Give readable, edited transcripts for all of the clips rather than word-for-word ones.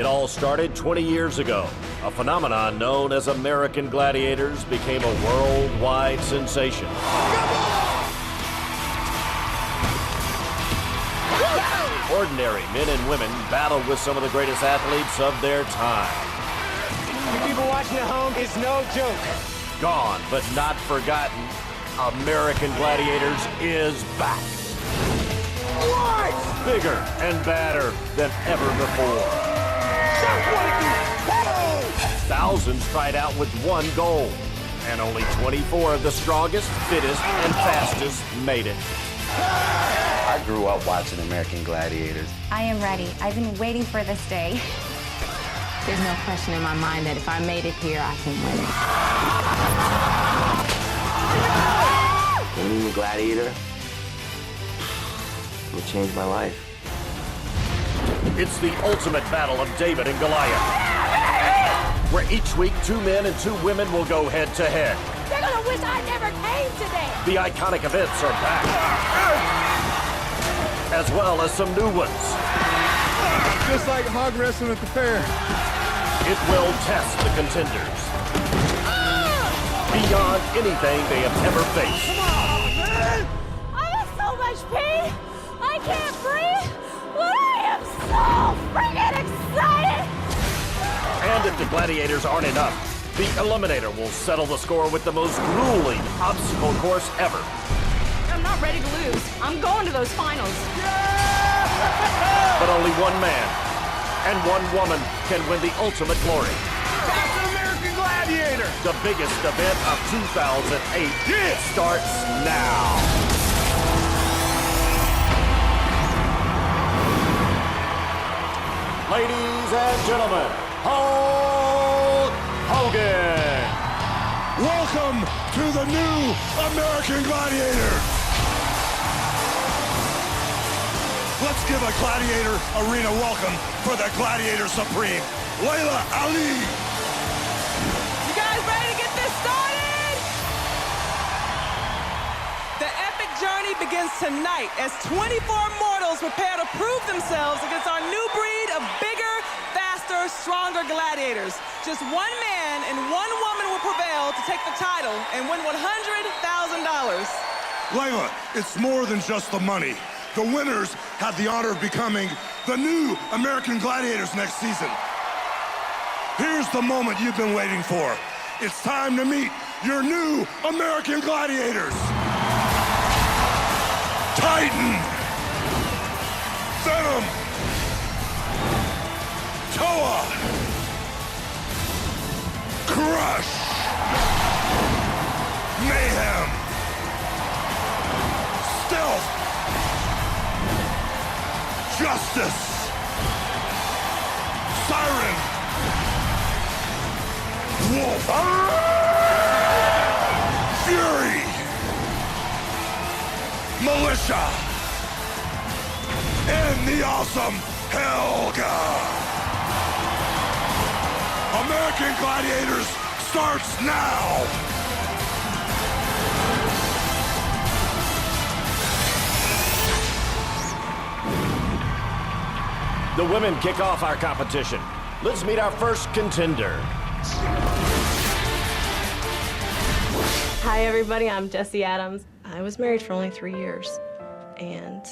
It all started 20 years ago. A phenomenon known as American Gladiators became a worldwide sensation. Ordinary men and women battled with some of the greatest athletes of their time. You people watching at home, it's no joke. Gone but not forgotten, American Gladiators is back. What? Bigger and badder than ever before. Thousands tried out with one goal, and only 24 of the strongest, fittest, and fastest made it. I grew up watching American Gladiators. I am ready. I've been waiting for this day. There's no question in my mind that if I made it here, I can win. Winning the Gladiator will change my life. It's the ultimate battle of David and Goliath, where each week 2 men and 2 women will go head to head. They're gonna wish I never came today. The iconic events are back, as well as some new ones. Just like hog wrestling at the fair. It will test the contenders beyond anything they have ever faced. I'm in so much pain. I can't breathe, but I am so freaking excited. And if the Gladiators aren't enough, the Eliminator will settle the score with the most grueling obstacle course ever. I'm not ready to lose. I'm going to those finals. But only one man and one woman can win the ultimate glory. That's an American Gladiator! The biggest event of 2008 starts now. Ladies and gentlemen, Hulk Hogan! Welcome to the new American Gladiator! Let's give a Gladiator Arena welcome for the Gladiator Supreme, Layla Ali! You guys ready to get this started? The epic journey begins tonight as 24 mortals prepare to prove themselves against our new breed of bigger, faster, stronger gladiators. Just one man and one woman will prevail to take the title and win $100,000. Layla, it's more than just the money. The winners have the honor of becoming the new American Gladiators next season. Here's the moment you've been waiting for. It's time to meet your new American Gladiators. Titan, Venom, Toa, Crush, Mayhem, Stealth, Justice, Siren, Wolf, Fury, Militia, and the awesome Helga. American Gladiators starts now. The women kick off our competition. Let's meet our first contender. Hi everybody, I'm Jessie Adams. I was married for only 3 years, and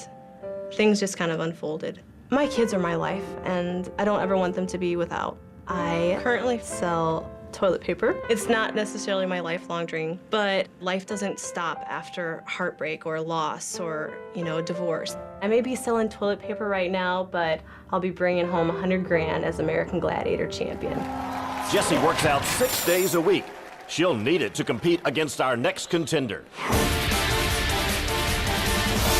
things just kind of unfolded. My kids are my life, and I don't ever want them to be without. I currently sell toilet paper. It's not necessarily my lifelong dream, but life doesn't stop after heartbreak or loss or, a divorce. I may be selling toilet paper right now, but I'll be bringing home 100 grand as American Gladiator champion. Jessie works out 6 days a week. She'll need it to compete against our next contender.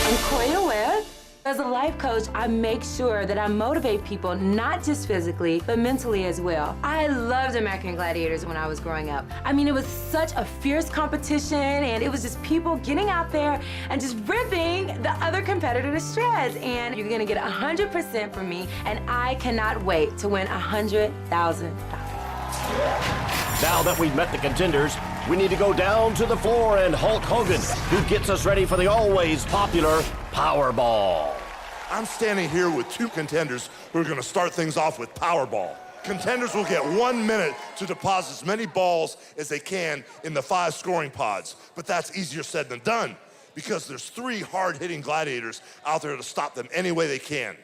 I'm Koya Webb. As a life coach, I make sure that I motivate people, not just physically, but mentally as well. I loved American Gladiators when I was growing up. I mean, it was such a fierce competition, and it was just people getting out there and just ripping the other competitor to shreds. And you're gonna get 100% from me, and I cannot wait to win $100,000. Now that we've met the contenders, we need to go down to the floor and Hulk Hogan, who gets us ready for the always popular Powerball. I'm standing here with two contenders who are gonna start things off with Powerball. Contenders will get 1 minute to deposit as many balls as they can in the 5 scoring pods, but that's easier said than done because there's 3 hard-hitting gladiators out there to stop them any way they can.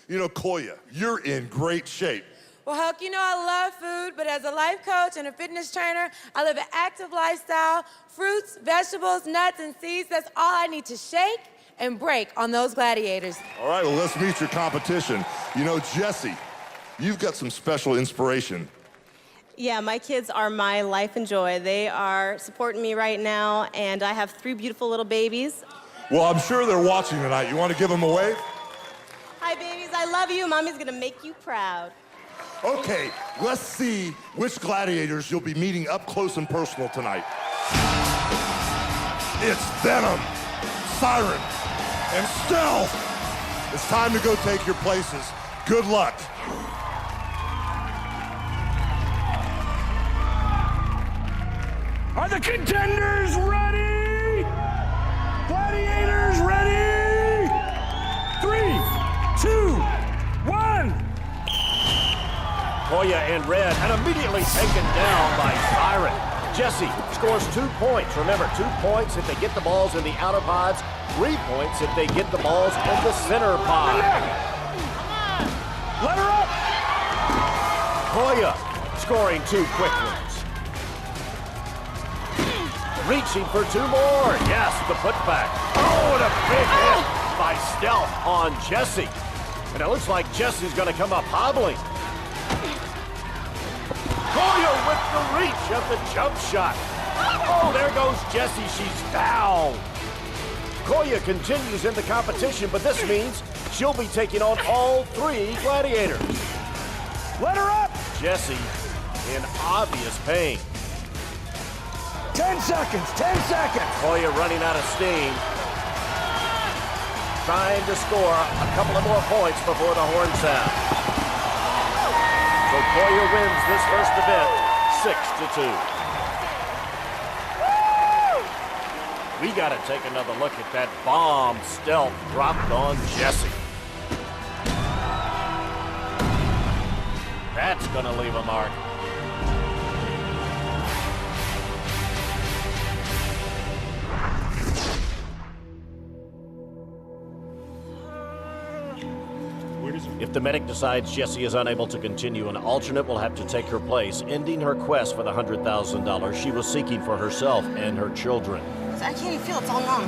You know, Koya, you're in great shape. Well, Huck, you know I love food, but as a life coach and a fitness trainer, I live an active lifestyle. Fruits, vegetables, nuts, and seeds, that's all I need to shake and break on those gladiators. All right, well, let's meet your competition. You know, Jesse, you've got some special inspiration. Yeah, my kids are my life and joy. They are supporting me right now, and I have 3 beautiful little babies. Well, I'm sure they're watching tonight. You want to give them a wave? Hi, babies. I love you. Mommy's going to make you proud. Okay, let's see which gladiators you'll be meeting up close and personal tonight. It's Venom, Siren, and Stealth. It's time to go take your places. Good luck. Are the contenders ready? Gladiators ready? 3, 2, 1. Koya in red and immediately taken down by Siren. Jesse scores 2 points. Remember, 2 points if they get the balls in the outer pods, 3 points if they get the balls in the center pod. Let her up! Koya scoring 2 quick ones. Reaching for 2 more. Yes, the putback. Oh, and a big hit by Stealth on Jesse. And it looks like Jesse's going to come up hobbling. Koya with the reach of the jump shot. Oh, there goes Jesse. She's down. Koya continues in the competition, but this means she'll be taking on all 3 gladiators. Let her up. Jesse in obvious pain. 10 seconds, 10 seconds. Koya running out of steam. Trying to score a couple of more points before the horn sound. So Koya wins this first event 6-2. We got to take another look at that bomb Stealth dropped on Jesse. That's going to leave a mark. If the medic decides Jesse is unable to continue, an alternate will have to take her place, ending her quest for the $100,000 she was seeking for herself and her children. I can't even feel it's all numb.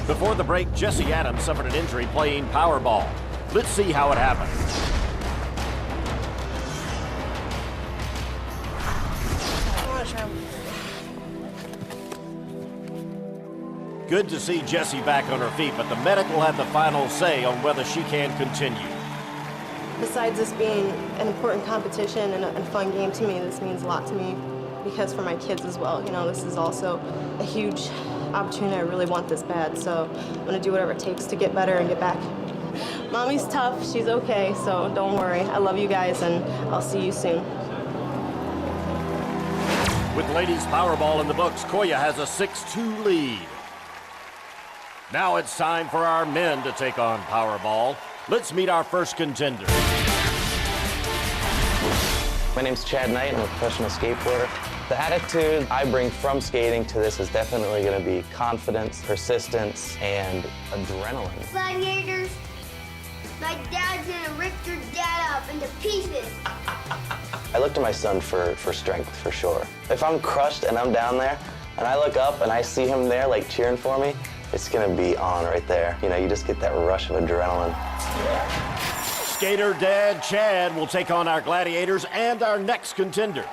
Before the break, Jesse Adams suffered an injury playing Powerball. Let's see how it happened. Good to see Jessie back on her feet, but the medic will have the final say on whether she can continue. Besides this being an important competition and a fun game to me, this means a lot to me because for my kids as well. You know, this is also a huge opportunity. I really want this bad, so I'm gonna do whatever it takes to get better and get back. Mommy's tough, she's okay, so don't worry. I love you guys, and I'll see you soon. With ladies Powerball in the books, Koya has a 6-2 lead. Now it's time for our men to take on Powerball. Let's meet our first contender. My name's Chad Knight. I'm a professional skateboarder. The attitude I bring from skating to this is definitely going to be confidence, persistence, and adrenaline. Gladiators, my dad's gonna rip your dad up into pieces. I look to my son for strength, for sure. If I'm crushed and I'm down there, and I look up and I see him there, like, cheering for me, it's gonna be on right there. You know, you just get that rush of adrenaline. Skater Dad Chad will take on our gladiators and our next contender.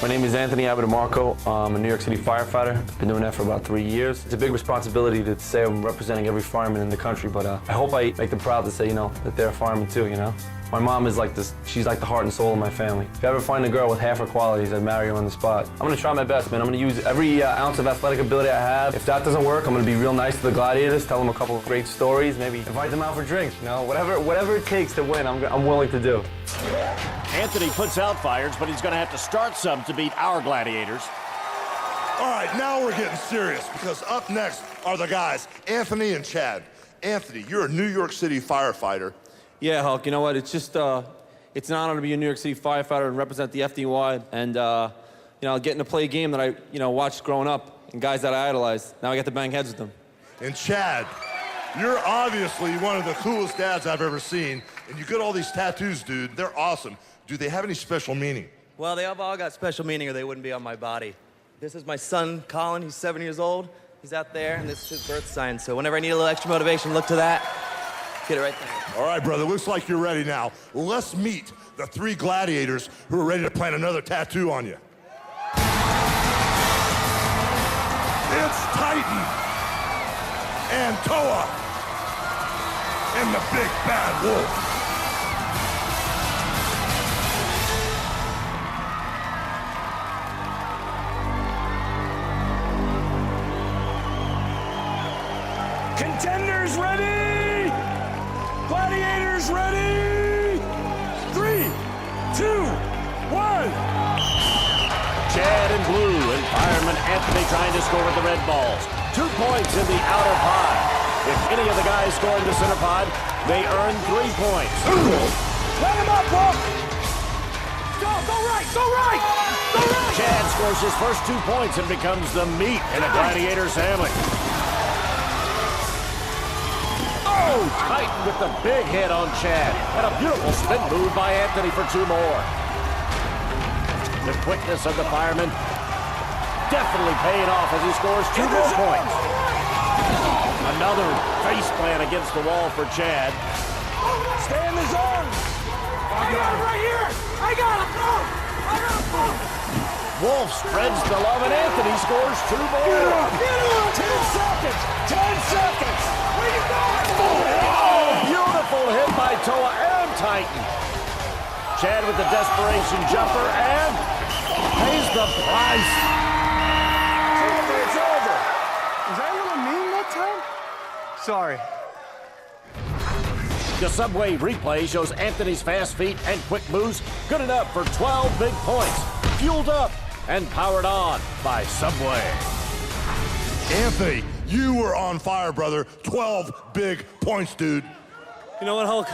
My name is Anthony Abitamarco. I'm a New York City firefighter. Been doing that for about 3 years. It's a big responsibility to say I'm representing every fireman in the country, but I hope I make them proud to say, you know, that they're a fireman too, you know? My mom is like this, she's like the heart and soul of my family. If I ever find a girl with half her qualities, I'd marry her on the spot. I'm gonna try my best, man. I'm gonna use every ounce of athletic ability I have. If that doesn't work, I'm gonna be real nice to the gladiators, tell them a couple of great stories, maybe invite them out for drinks, you know? Whatever it takes to win, I'm willing to do. Anthony puts out fires, but he's going to have to start some to beat our Gladiators. All right, now we're getting serious because up next are the guys, Anthony and Chad. Anthony, you're a New York City firefighter. Yeah, Hulk, you know what? It's just, it's an honor to be a New York City firefighter and represent the FDY and, you know, getting to play a game that I, you know, watched growing up and guys that I idolized. Now I get to bang heads with them. And Chad, you're obviously one of the coolest dads I've ever seen, and you got all these tattoos, dude. They're awesome. Do they have any special meaning? Well, they have all got special meaning or they wouldn't be on my body. This is my son, Colin. He's 7 years old. He's out there, and this is his birth sign. So whenever I need a little extra motivation, look to that. Get it right there. All right, brother, looks like you're ready now. Let's meet the 3 gladiators who are ready to plant another tattoo on you. It's Titan and Toa and the big bad wolf. Contenders ready! Gladiators ready! 3, 2, 1. Chad in blue and fireman Anthony trying to score with the red balls. 2 points in the outer pod. If any of the guys score in the center pod, they earn 3 points. Let him up, Wolf! Go right, go right! Go right! Chad scores his first 2 points and becomes the meat in a Gladiators family. Oh, Titan with the big hit on Chad. And a beautiful spin move by Anthony for 2 more. The quickness of the fireman definitely paying off as he scores 2 more points. Another face plant against the wall for Chad. Stay in the zone! I got him right here! I got him! Go! I got him! Wolf spreads the love and Anthony scores 2 more. Get him! 10 seconds! 10 seconds! Where you going? Oh, beautiful hit by Toa and Titan. Chad with the desperation jumper and pays the price. It's over. Is that what I mean that time? Sorry. The Subway replay shows Anthony's fast feet and quick moves good enough for 12 big points. Fueled up and powered on by Subway. Anthony, you were on fire, brother. 12 big points, dude. You know what, Hulk?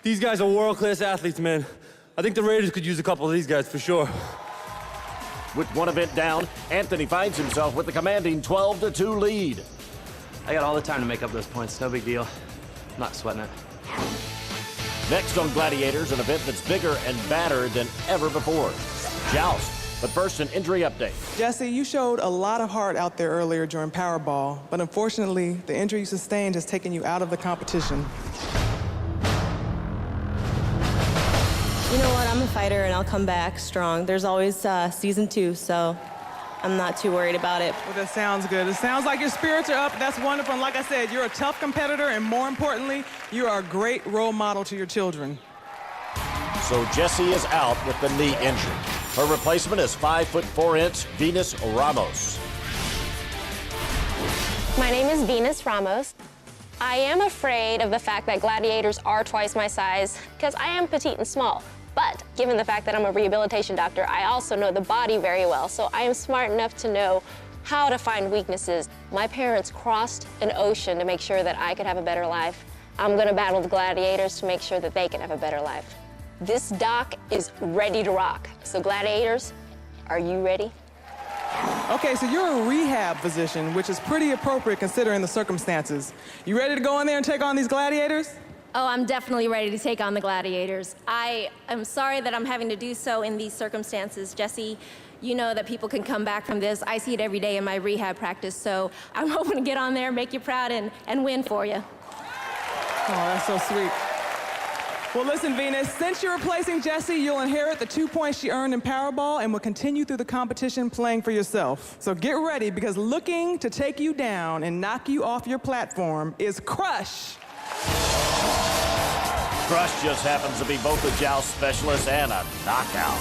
These guys are world-class athletes, man. I think the Raiders could use a couple of these guys for sure. With one event down, Anthony finds himself with a commanding 12-2 lead. I got all the time to make up those points. No big deal. I'm not sweating it. Next on Gladiators, an event that's bigger and badder than ever before. Joust. But first, an injury update. Jesse, you showed a lot of heart out there earlier during Powerball, but unfortunately, the injury you sustained has taken you out of the competition. You know what? I'm a fighter, and I'll come back strong. There's always season 2, so I'm not too worried about it. Well, that sounds good. It sounds like your spirits are up. That's wonderful. And like I said, you're a tough competitor, and more importantly, you are a great role model to your children. So Jessie is out with the knee injury. Her replacement is 5'4" Venus Ramos. My name is Venus Ramos. I am afraid of the fact that gladiators are twice my size because I am petite and small. But given the fact that I'm a rehabilitation doctor, I also know the body very well. So I am smart enough to know how to find weaknesses. My parents crossed an ocean to make sure that I could have a better life. I'm gonna battle the gladiators to make sure that they can have a better life. This doc is ready to rock. So gladiators, are you ready? Okay, so you're a rehab physician, which is pretty appropriate considering the circumstances. You ready to go in there and take on these gladiators? Oh, I'm definitely ready to take on the Gladiators. I am sorry that I'm having to do so in these circumstances. Jesse, you know that people can come back from this. I see it every day in my rehab practice, so I'm hoping to get on there, make you proud, and win for you. Oh, that's so sweet. Well, listen, Venus, since you're replacing Jessie, you'll inherit the 2 points she earned in Powerball and will continue through the competition playing for yourself. So get ready, because looking to take you down and knock you off your platform is Crush. Crush just happens to be both a joust specialist and a knockout.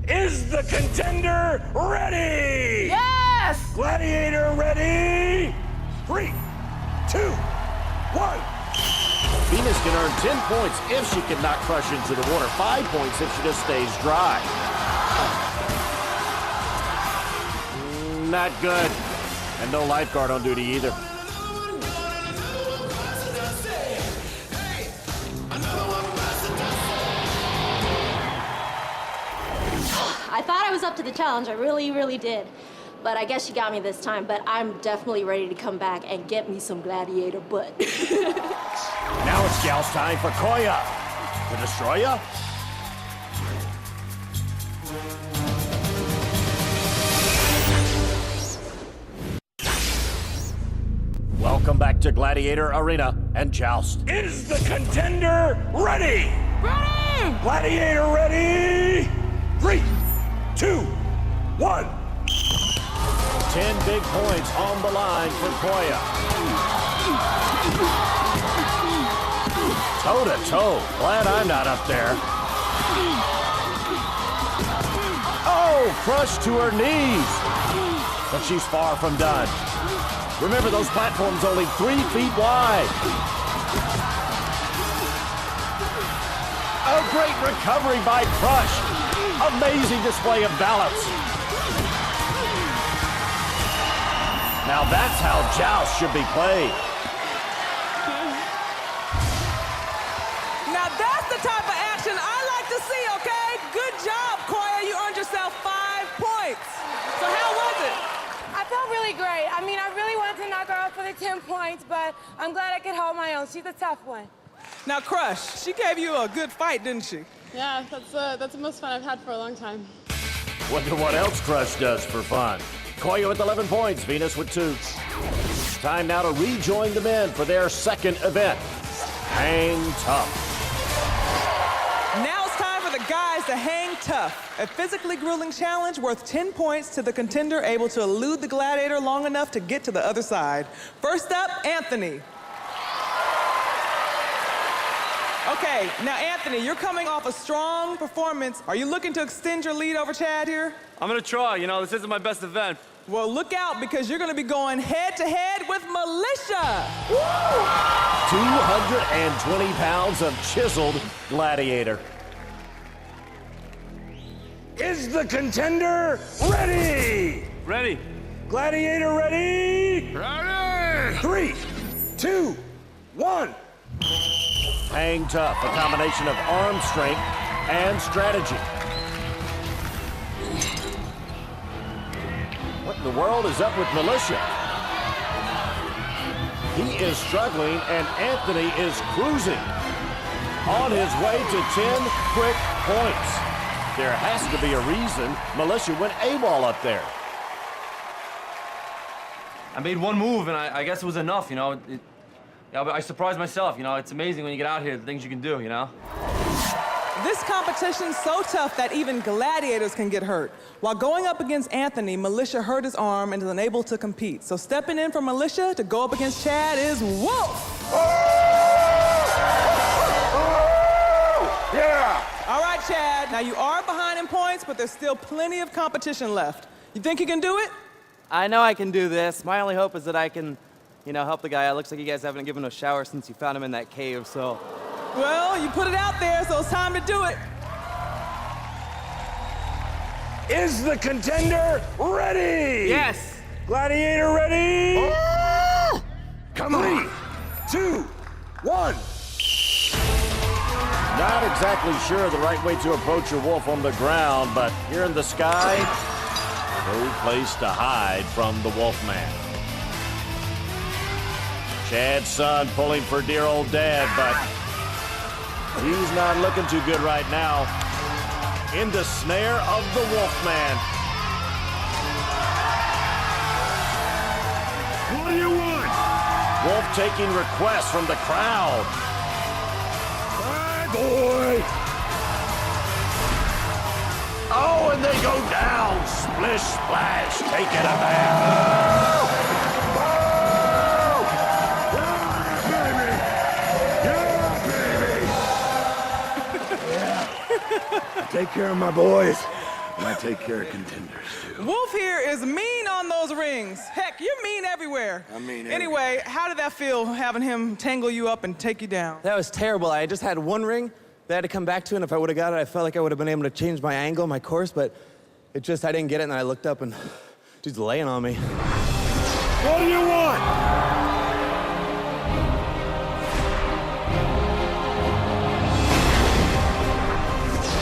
Is the contender ready? Yes! Gladiator ready? 3, 2, 1. Venus can earn 10 points if she can not crush into the water, 5 points if she just stays dry. Not good. And no lifeguard on duty either. I thought I was up to the challenge. I really, really did. But I guess she got me this time. But I'm definitely ready to come back and get me some gladiator butt. Now it's Joust time for Koya. The Destroyer. Welcome back to Gladiator Arena and Joust. Is the contender ready? Ready! Gladiator ready? 3, 2, 1. 10 big points on the line for Koya. Toe to toe. Glad I'm not up there. Oh, crushed to her knees. But she's far from done. Remember, those platforms only 3 feet wide. A great recovery by Crush. Amazing display of balance. Now that's how Joust should be played. Now that's the type of action I like to see, okay? Good job, Koya. You earned yourself 5 points. So how was it? I felt really great. I mean, I really wanted to knock her out for the 10 points, but I'm glad I could hold my own. She's a tough one. Now, Crush, she gave you a good fight, didn't she? Yeah, that's the most fun I've had for a long time. Wonder what else Crush does for fun. Koya with 11 points, Venus with 2. Time now to rejoin the men for their second event. Hang tough. Now it's time for the guys to hang tough. A physically grueling challenge worth 10 points to the contender able to elude the gladiator long enough to get to the other side. First up, Anthony. Okay, now Anthony, you're coming off a strong performance. Are you looking to extend your lead over Chad here? I'm gonna try, you know, this isn't my best event. Well, look out, because you're gonna be going head-to-head with Militia. Woo! 220 pounds of chiseled gladiator. Is the contender ready? Ready. Gladiator ready? Ready! 3, 2, 1. Hang tough, a combination of arm strength and strategy. What in the world is up with Militia? He is struggling and Anthony is cruising. On his way to 10 quick points. There has to be a reason Militia went AWOL up there. I made one move and I guess it was enough, you know. I surprised myself, you know. It's amazing when you get out here, the things you can do, you know. This competition's so tough that even gladiators can get hurt. While going up against Anthony, Militia hurt his arm and is unable to compete. So stepping in for Militia to go up against Chad is Wolf. Yeah! All right, Chad, now you are behind in points, but there's still plenty of competition left. You think you can do it? I know I can do this. My only hope is that I can, you know, help the guy. It looks like you guys haven't given him a shower since you found him in that cave, so. Well, you put it out there, so it's time to do it. Is the contender ready? Yes. Gladiator ready? Come on. 3, 2, 1. Not exactly sure the right way to approach a wolf on the ground, but here in the sky, no place to hide from the Wolfman. Chad's son pulling for dear old dad, but he's not looking too good right now. In the snare of the Wolfman. What do you want? Wolf taking requests from the crowd. Bye, boy. Oh, and they go down. Splish, splash, taking a bath. Take care of my boys. And I take care of contenders, too. Wolf here is mean on those rings. Heck, you're mean everywhere. I mean Anyway, how did that feel, having him tangle you up and take you down? That was terrible. I just had one ring that I had to come back to, and if I would have got it, I felt like I would have been able to change my angle, my course, but I didn't get it, and I looked up, and dude's laying on me. What do you want?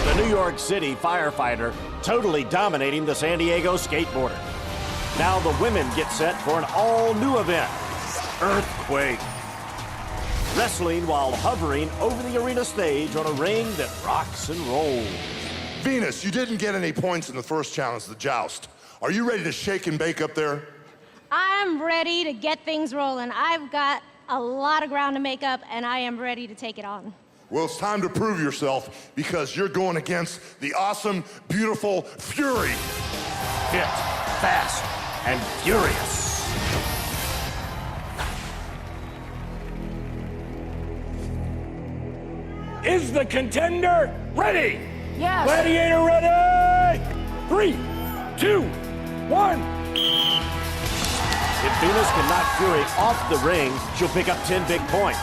The New York City firefighter totally dominating the San Diego skateboarder. Now the women get set for an all-new event, Earthquake. Wrestling while hovering over the arena stage on a ring that rocks and rolls. Venus, you didn't get any points in the first challenge, the joust. Are you ready to shake and bake up there? I'm ready to get things rolling. I've got a lot of ground to make up, and I am ready to take it on. Well, it's time to prove yourself because you're going against the awesome, beautiful Fury. Fit, fast, and furious. Is the contender ready? Yes. Gladiator ready? 3, 2, 1. If Venus can knock Fury off the ring, she'll pick up 10 big points.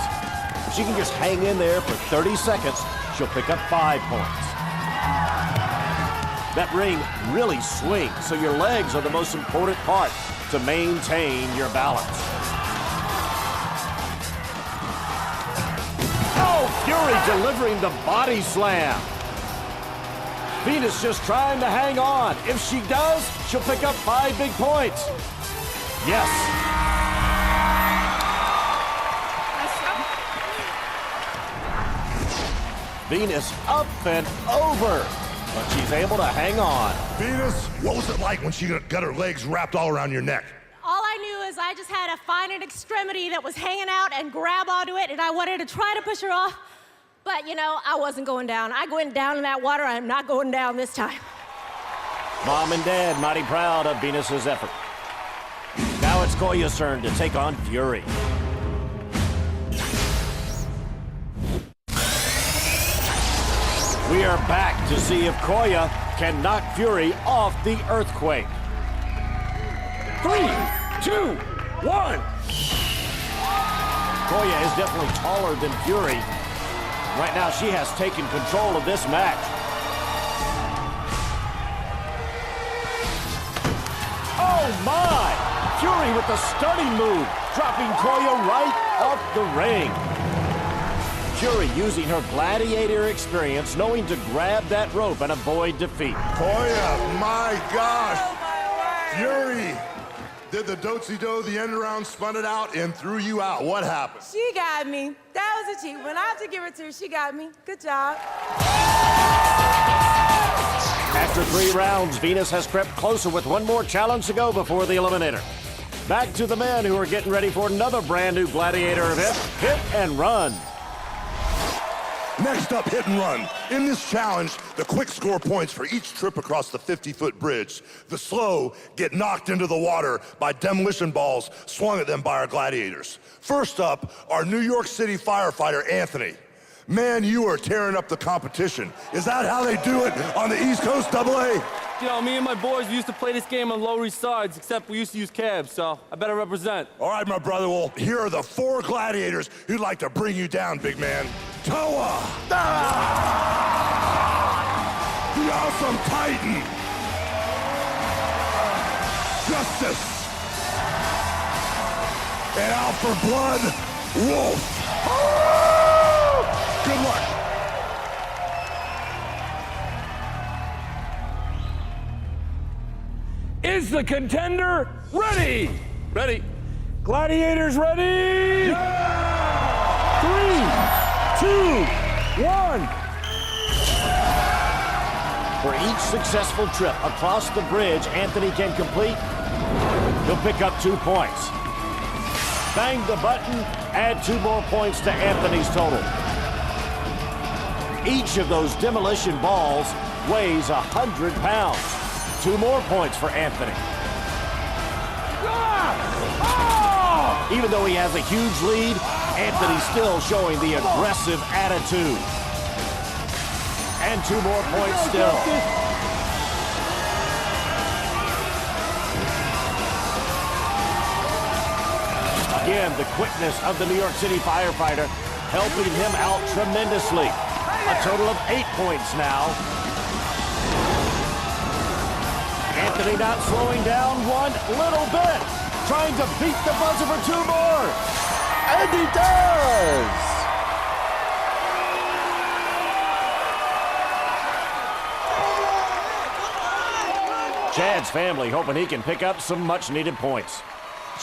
If she can just hang in there for 30 seconds, she'll pick up 5 points. That ring really swings, so your legs are the most important part to maintain your balance. Oh, Fury delivering the body slam. Venus just trying to hang on. If she does, she'll pick up 5 big points. Yes. Venus up and over, but she's able to hang on. Venus, what was it like when she got her legs wrapped all around your neck? All I knew is I just had a finite extremity that was hanging out and grab onto it, and I wanted to try to push her off, but you know, I wasn't going down. I went down in that water. I'm not going down this time. Mom and Dad mighty proud of Venus's effort. Now it's Koya's turn to take on Fury. We are back to see if Koya can knock Fury off the Earthquake. 3, 2, 1. Koya is definitely taller than Fury. Right now, she has taken control of this match. Oh my! Fury with the stunning move, dropping Koya right off the ring. Fury using her gladiator experience, knowing to grab that rope and avoid defeat. Koya, my gosh! Fury did the do-si-do, the end around, spun it out, and threw you out. What happened? She got me. That was a cheat. When I have to give it to her, she got me. Good job. After 3 rounds, Venus has crept closer with one more challenge to go before the Eliminator. Back to the men who are getting ready for another brand new Gladiator event, Hit and Run. Next up, hit and run. In this challenge, the quick score points for each trip across the 50-foot bridge. The slow get knocked into the water by demolition balls swung at them by our gladiators. First up, our New York City firefighter, Anthony. Man, you are tearing up the competition. Is that how they do it on the East Coast AA? You know, me and my boys used to play this game on Lower East Sides, except we used to use cabs, so I better represent. All right, my brother. Well, here are the 4 gladiators who'd like to bring you down, big man. Toa! The awesome Titan! Justice! And out for blood, Wolf! Good luck. Is the contender ready? Ready. Gladiators ready? Yeah! 3, 2, 1. For each successful trip across the bridge Anthony can complete, he'll pick up 2 points. Bang the button, add 2 more points to Anthony's total. Each of those demolition balls weighs 100 pounds. 2 more points for Anthony. Even though he has a huge lead, Anthony's still showing the aggressive attitude. And 2 more points still. Again, the quickness of the New York City firefighter helping him out tremendously. A total of 8 points now. Anthony not slowing down one little bit. Trying to beat the buzzer for 2 more. And he does! Chad's family hoping he can pick up some much-needed points.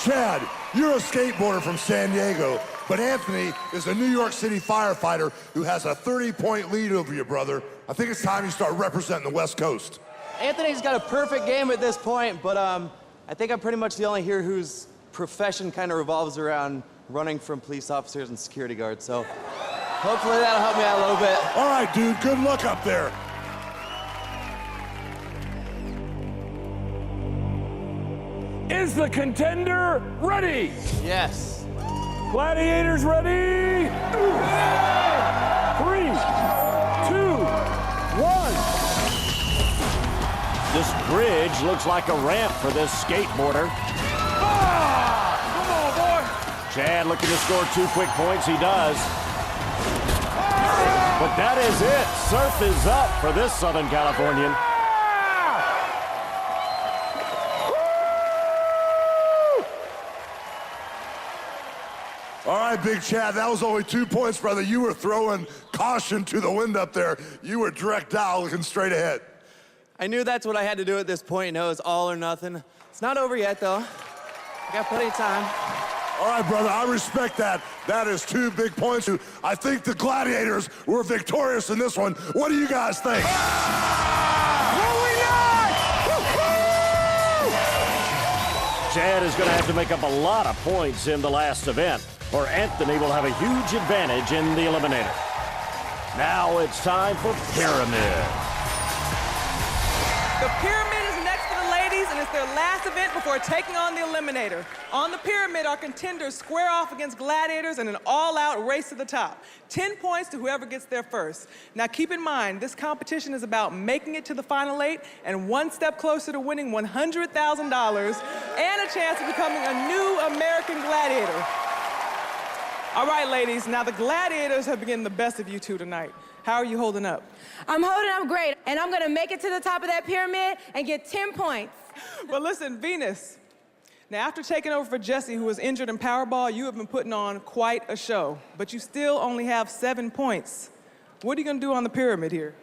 Chad, you're a skateboarder from San Diego, but Anthony is a New York City firefighter who has a 30-point lead over you, brother. I think it's time you start representing the West Coast. Anthony's got a perfect game at this point, but I think I'm pretty much the only here whose profession kind of revolves around running from police officers and security guards, so hopefully that'll help me out a little bit. All right, dude, good luck up there. Is the contender ready? Yes. Gladiators ready? 3, 2, 1. This bridge looks like a ramp for this skateboarder. Come on, boy. Chad looking to score 2 quick points. He does. But that is it. Surf is up for this Southern Californian. All right, Big Chad, that was only 2 points, brother. You were throwing caution to the wind up there. You were direct dial, looking straight ahead. I knew that's what I had to do at this point. No, it's all or nothing. It's not over yet, though. I got plenty of time. All right, brother, I respect that. That is 2 big points. I think the Gladiators were victorious in this one. What do you guys think? Chad is going to have to make up a lot of points in the last event, or Anthony will have a huge advantage in the eliminator. Now it's time for Pyramid. The Pyramid is next for the ladies, and it's their last event before taking on the eliminator. On the Pyramid, our contenders square off against Gladiators in an all-out race to the top. 10 points to whoever gets there first. Now keep in mind, this competition is about making it to the final 8 and 1 step closer to winning $100,000 and a chance of becoming a new American Gladiator. All right, ladies, now the Gladiators have been the best of you two tonight. How are you holding up? I'm holding up great, and I'm gonna make it to the top of that pyramid and get 10 points. But listen, Venus, now after taking over for Jesse, who was injured in Powerball, you have been putting on quite a show, but you still only have 7 points. What are you gonna do on the pyramid here?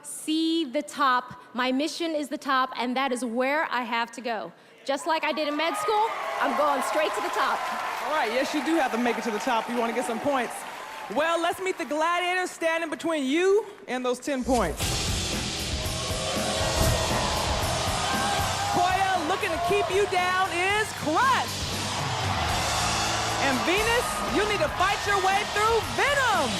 See the top. My mission is the top, and that is where I have to go. Just like I did in med school, I'm going straight to the top. All right, yes, you do have to make it to the top. You want to get some points. Well, let's meet the Gladiators standing between you and those 10 points. Koya, looking to keep you down is Crush. And Venus, you need to fight your way through Venom.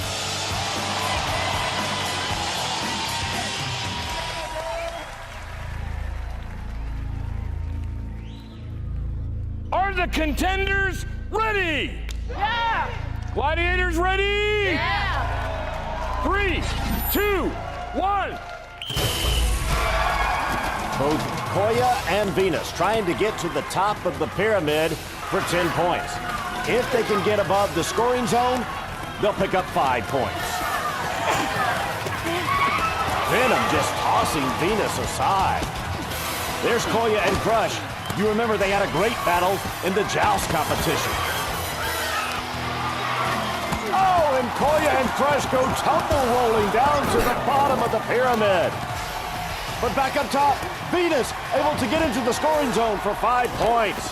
Are the contenders ready? Yeah! Gladiators ready? Yeah! 3, 2, 1. Both Koya and Venus trying to get to the top of the pyramid for 10 points. If they can get above the scoring zone, they'll pick up 5 points. Venom just tossing Venus aside. There's Koya and Crush. You remember they had a great battle in the joust competition. Oh, and Koya and Crush go tumble rolling down to the bottom of the pyramid. But back up top, Venus able to get into the scoring zone for 5 points.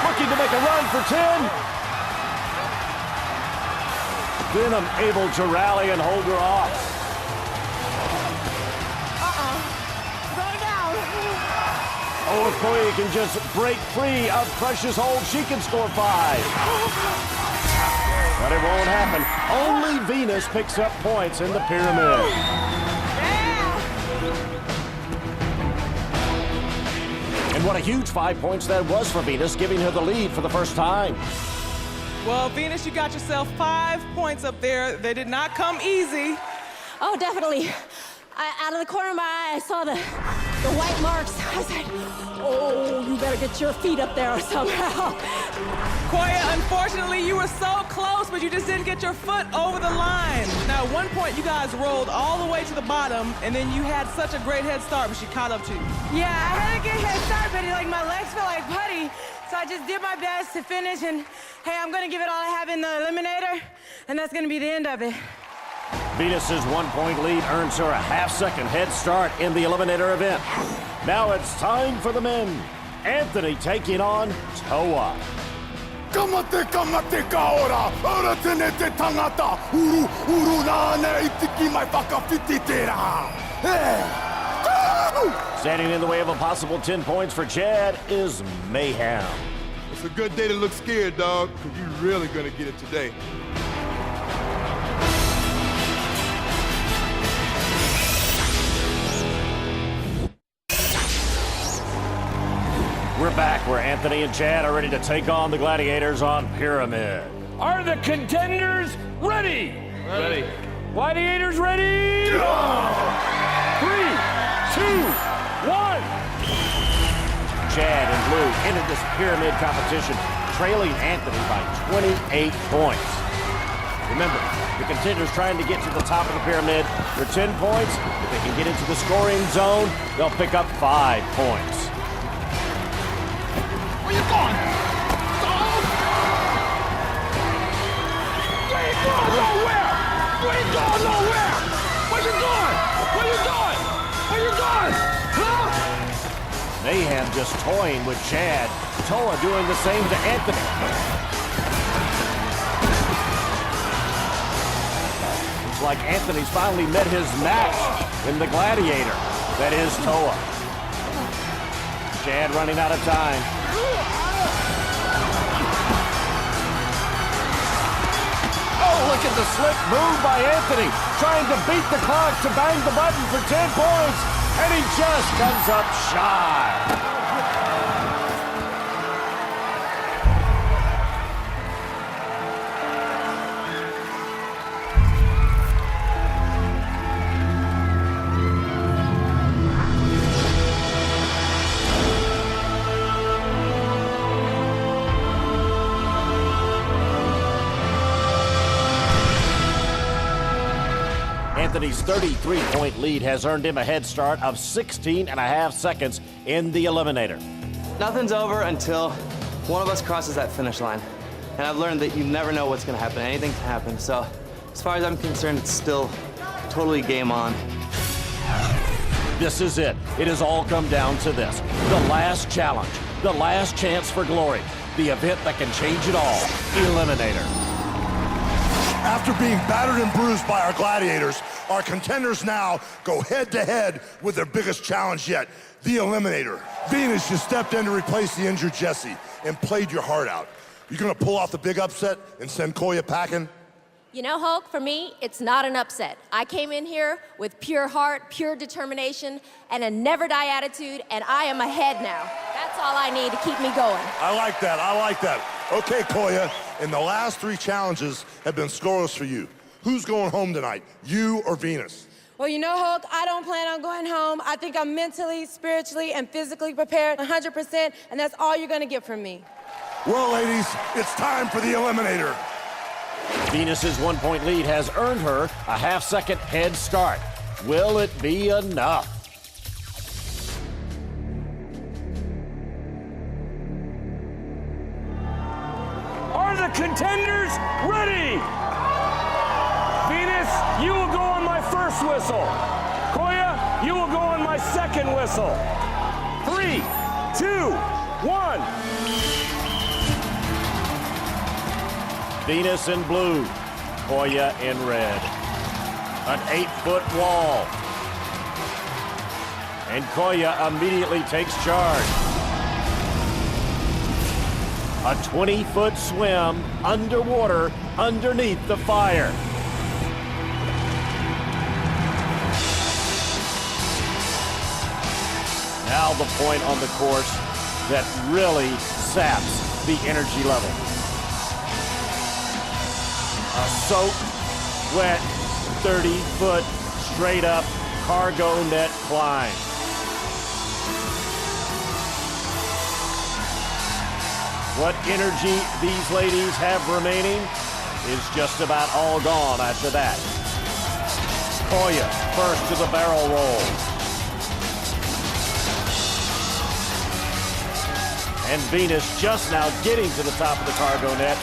Looking to make a run for 10. Venom able to rally and hold her off. Oh, if Koya can just break free of Crush's hold, she can score 5. But it won't happen. Only Venus picks up points in the pyramid. And what a huge 5 points that was for Venus, giving her the lead for the first time. Well, Venus, you got yourself 5 points up there. They did not come easy. Oh, definitely. Out of the corner of my eye, I saw the the white marks. I said, oh, you better get your feet up there somehow. Koya, unfortunately, you were so close, but you just didn't get your foot over the line. Now, at one point, you guys rolled all the way to the bottom, and then you had such a great head start, but she caught up to you. Yeah, I had a good head start, but like my legs felt like putty. So I just did my best to finish, and hey, I'm gonna give it all I have in the eliminator, and that's gonna be the end of it. Venus's 1-point lead earns her a half-second head start in the eliminator event. Now it's time for the men. Anthony taking on Toa. Kamate ka ora, ora tenete tangata, uru na ne itiki mai whakawhititera. Standing in the way of a possible 10 points for Chad is Mayhem. It's a good day to look scared, dog, because you're really gonna get it today. We're back where Anthony and Chad are ready to take on the Gladiators on Pyramid. Are the contenders ready? Ready. Gladiators ready? Go! 3, 2, 1. Chad and Blue entered this Pyramid competition trailing Anthony by 28 points. Remember, the contenders trying to get to the top of the pyramid for 10 points. If they can get into the scoring zone, they'll pick up 5 points. Where you going? You ain't going nowhere! You ain't going nowhere! Where you going? Where you going? Where you going? Huh? Mayhem just toying with Chad. Toa doing the same to Anthony. Looks like Anthony's finally met his match in the Gladiator. That is Toa. Chad running out of time. Oh, look at the slick move by Anthony. Trying to beat the clock to bang the button for 10 points. And he just comes up shy. Anthony's 33-point lead has earned him a head start of 16.5 seconds in the eliminator. Nothing's over until one of us crosses that finish line. And I've learned that you never know what's gonna happen. Anything can happen. So as far as I'm concerned, it's still totally game on. This is it. It has all come down to this. The last challenge, the last chance for glory, the event that can change it all, Eliminator. After being battered and bruised by our Gladiators, our contenders now go head-to-head with their biggest challenge yet, the Eliminator. Venus, you stepped in to replace the injured Jesse and played your heart out. You gonna pull off the big upset and send Koya packing? You know, Hulk, for me, it's not an upset. I came in here with pure heart, pure determination, and a never-die attitude, and I am ahead now. That's all I need to keep me going. I like that, I like that. Okay, Koya, and the last 3 challenges have been scoreless for you. Who's going home tonight, you or Venus? Well, you know, Hulk, I don't plan on going home. I think I'm mentally, spiritually, and physically prepared 100%, and that's all you're gonna get from me. Well, ladies, it's time for the Eliminator. Venus's 1-point lead has earned her a half-second head start. Will it be enough? Are the contenders ready? Venus, you will go on my first whistle. Koya, you will go on my second whistle. 3, 2, 1. Venus in blue, Koya in red. An 8-foot wall. And Koya immediately takes charge. A 20-foot swim underwater underneath the fire. Now the point on the course that really saps the energy level. A soaked, wet, 30-foot straight-up cargo net climb. What energy these ladies have remaining is just about all gone after that. Koya first to the barrel roll. And Venus just now getting to the top of the cargo net.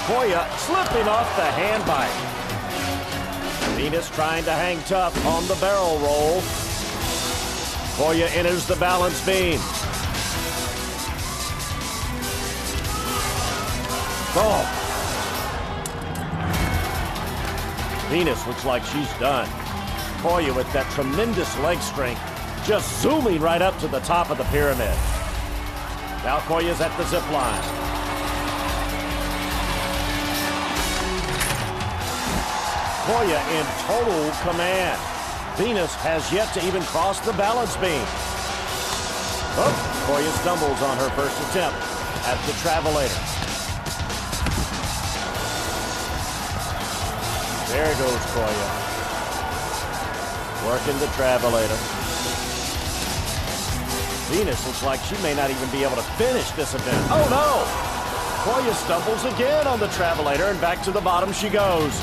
Koya slipping off the hand bite. Venus trying to hang tough on the barrel roll. Koya enters the balance beam. Oh. Venus looks like she's done. Koya with that tremendous leg strength, just zooming right up to the top of the pyramid. Now Koya's at the zip line. Koya in total command. Venus has yet to even cross the balance beam. Oh, Koya stumbles on her first attempt at the travelator. There goes Koya. Working the travelator. Venus looks like she may not even be able to finish this event. Oh no! Koya stumbles again on the travelator and back to the bottom she goes.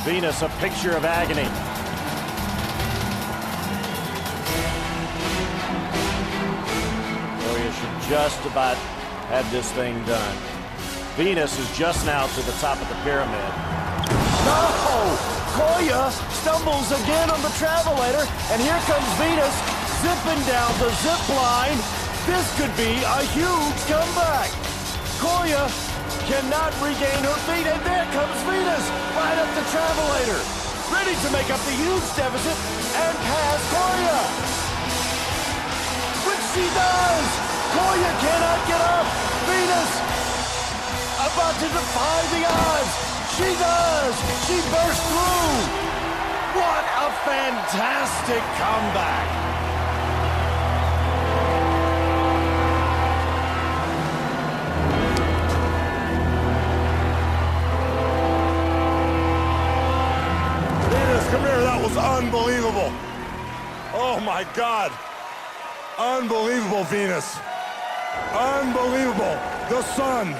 Venus, a picture of agony. Koya should just about have this thing done. Venus is just now to the top of the pyramid. No! Koya stumbles again on the travelator, and here comes Venus zipping down the zip line. This could be a huge comeback. Koya cannot regain her feet, and there comes Venus right up the travelator, ready to make up the huge deficit and pass Koya. Which she does. Koya cannot get up. Venus about to defy the odds. She does. She burst through. What a fantastic comeback. Come here, that was unbelievable. Oh my God. Unbelievable, Venus. Unbelievable. The sun,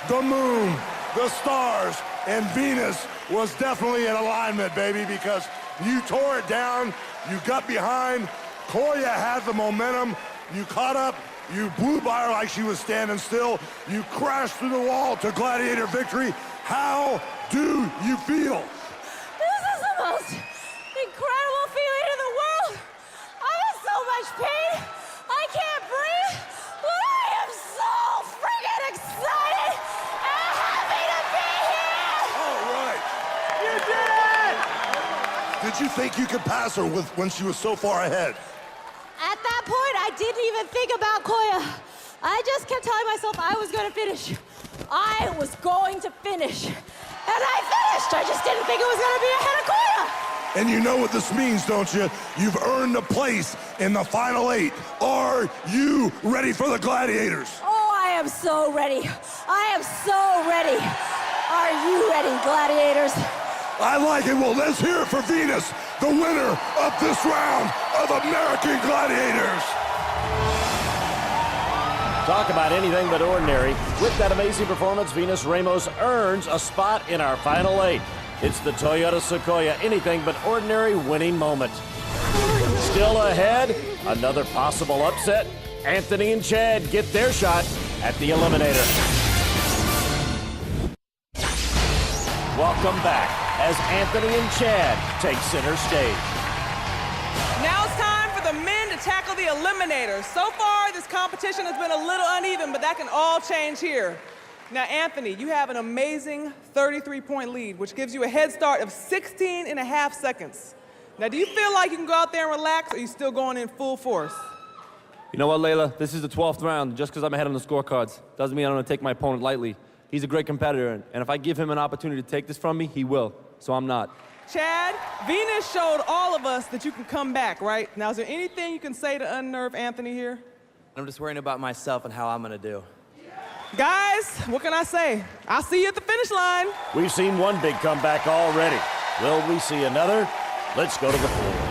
the moon, the stars, and Venus was definitely in alignment, baby, because you tore it down, you got behind, Koya had the momentum, you caught up, you blew by her like she was standing still, you crashed through the wall to Gladiator victory. How do you feel? Most incredible feeling in the world. I'm in so much pain. I can't breathe, but I am so freaking excited and happy to be here. All right. You did it! Did you think you could pass her when she was so far ahead? At that point, I didn't even think about Koya. I just kept telling myself I was going to finish. I was going to finish. And I finished. I just didn't think it was going to be ahead of Koya. And you know what this means, don't you? You've earned a place in the final 8. Are you ready for the Gladiators? Oh, I am so ready. I am so ready. Are you ready, Gladiators? I like it. Well, let's hear it for Venus, the winner of this round of American Gladiators. Talk about anything but ordinary. With that amazing performance, Venus Ramos earns a spot in our final 8. It's the Toyota Sequoia anything but ordinary winning moment. Still ahead, another possible upset. Anthony and Chad get their shot at the Eliminator. Welcome back as Anthony and Chad take center stage. Now it's time for the men to tackle the Eliminators. So far, this competition has been a little uneven, but that can all change here. Now, Anthony, you have an amazing 33-point lead, which gives you a head start of 16 and a half seconds. Now, do you feel like you can go out there and relax, or are you still going in full force? You know what, Layla? This is the 12th round. Just because I'm ahead on the scorecards doesn't mean I'm going to take my opponent lightly. He's a great competitor, and if I give him an opportunity to take this from me, he will. So I'm not. Chad, Venus showed all of us that you can come back, right? Now, is there anything you can say to unnerve Anthony here? I'm just worrying about myself and how I'm gonna do. Guys, what can I say? I'll see you at the finish line. We've seen one big comeback already. Will we see another? Let's go to the floor.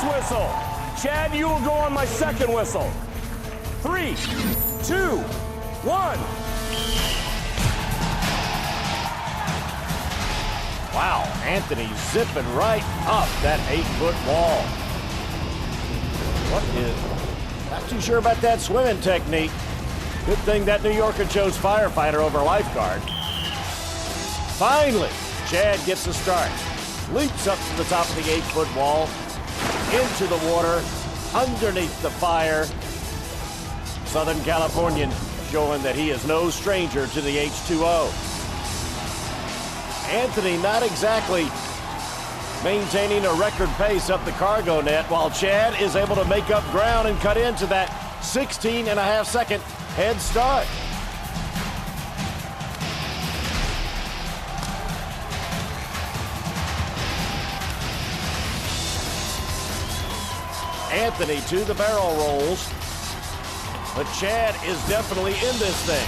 first whistle. Chad, you will go on my second whistle. 3, 2, 1. Wow, Anthony zipping right up that 8-foot wall. Not too sure about that swimming technique. Good thing that New Yorker chose firefighter over lifeguard. Finally, Chad gets a start. Leaps up to the top of the 8-foot wall, into the water, underneath the fire. Southern Californian showing that he is no stranger to the H2O. Anthony not exactly maintaining a record pace up the cargo net, while Chad is able to make up ground and cut into that 16.5-second head start. Anthony to the barrel rolls, but Chad is definitely in this thing.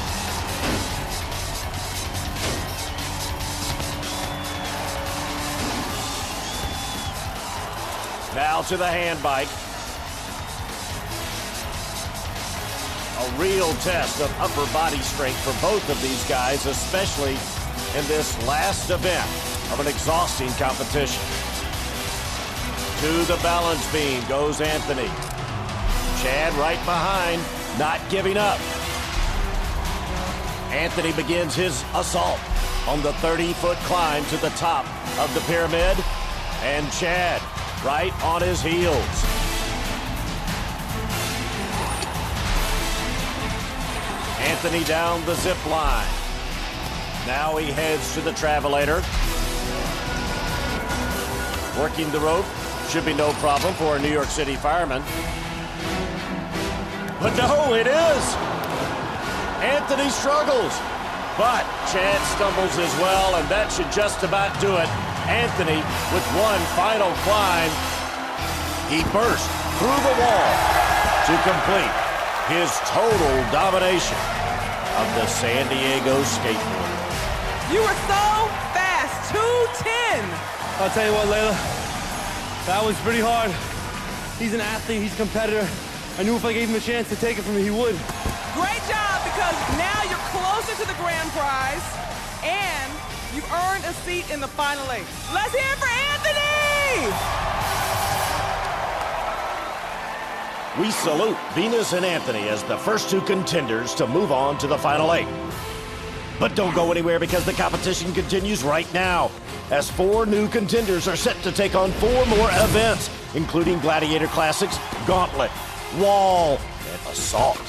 Now to the hand bike. A real test of upper body strength for both of these guys, especially in this last event of an exhausting competition. To the balance beam goes Anthony. Chad right behind, not giving up. Anthony begins his assault on the 30-foot climb to the top of the pyramid, and Chad right on his heels. Anthony down the zip line. Now he heads to the travelator. Working the rope should be no problem for a New York City fireman. But no, it is. Anthony struggles, but Chad stumbles as well, and that should just about do it. Anthony with one final climb. He burst through the wall to complete his total domination of the San Diego skateboard. You were so fast, 2:10. I'll tell you what, Layla, that was pretty hard. He's an athlete, he's a competitor. I knew if I gave him a chance to take it from me, he would. Great job, because now you're closer to the grand prize, and you've earned a seat in the final 8. Let's hear it for Anthony! We salute Venus and Anthony as the first 2 contenders to move on to the final 8. But don't go anywhere, because the competition continues right now, as 4 new contenders are set to take on 4 more events, including Gladiator Classics, Gauntlet, Wall, and Assault.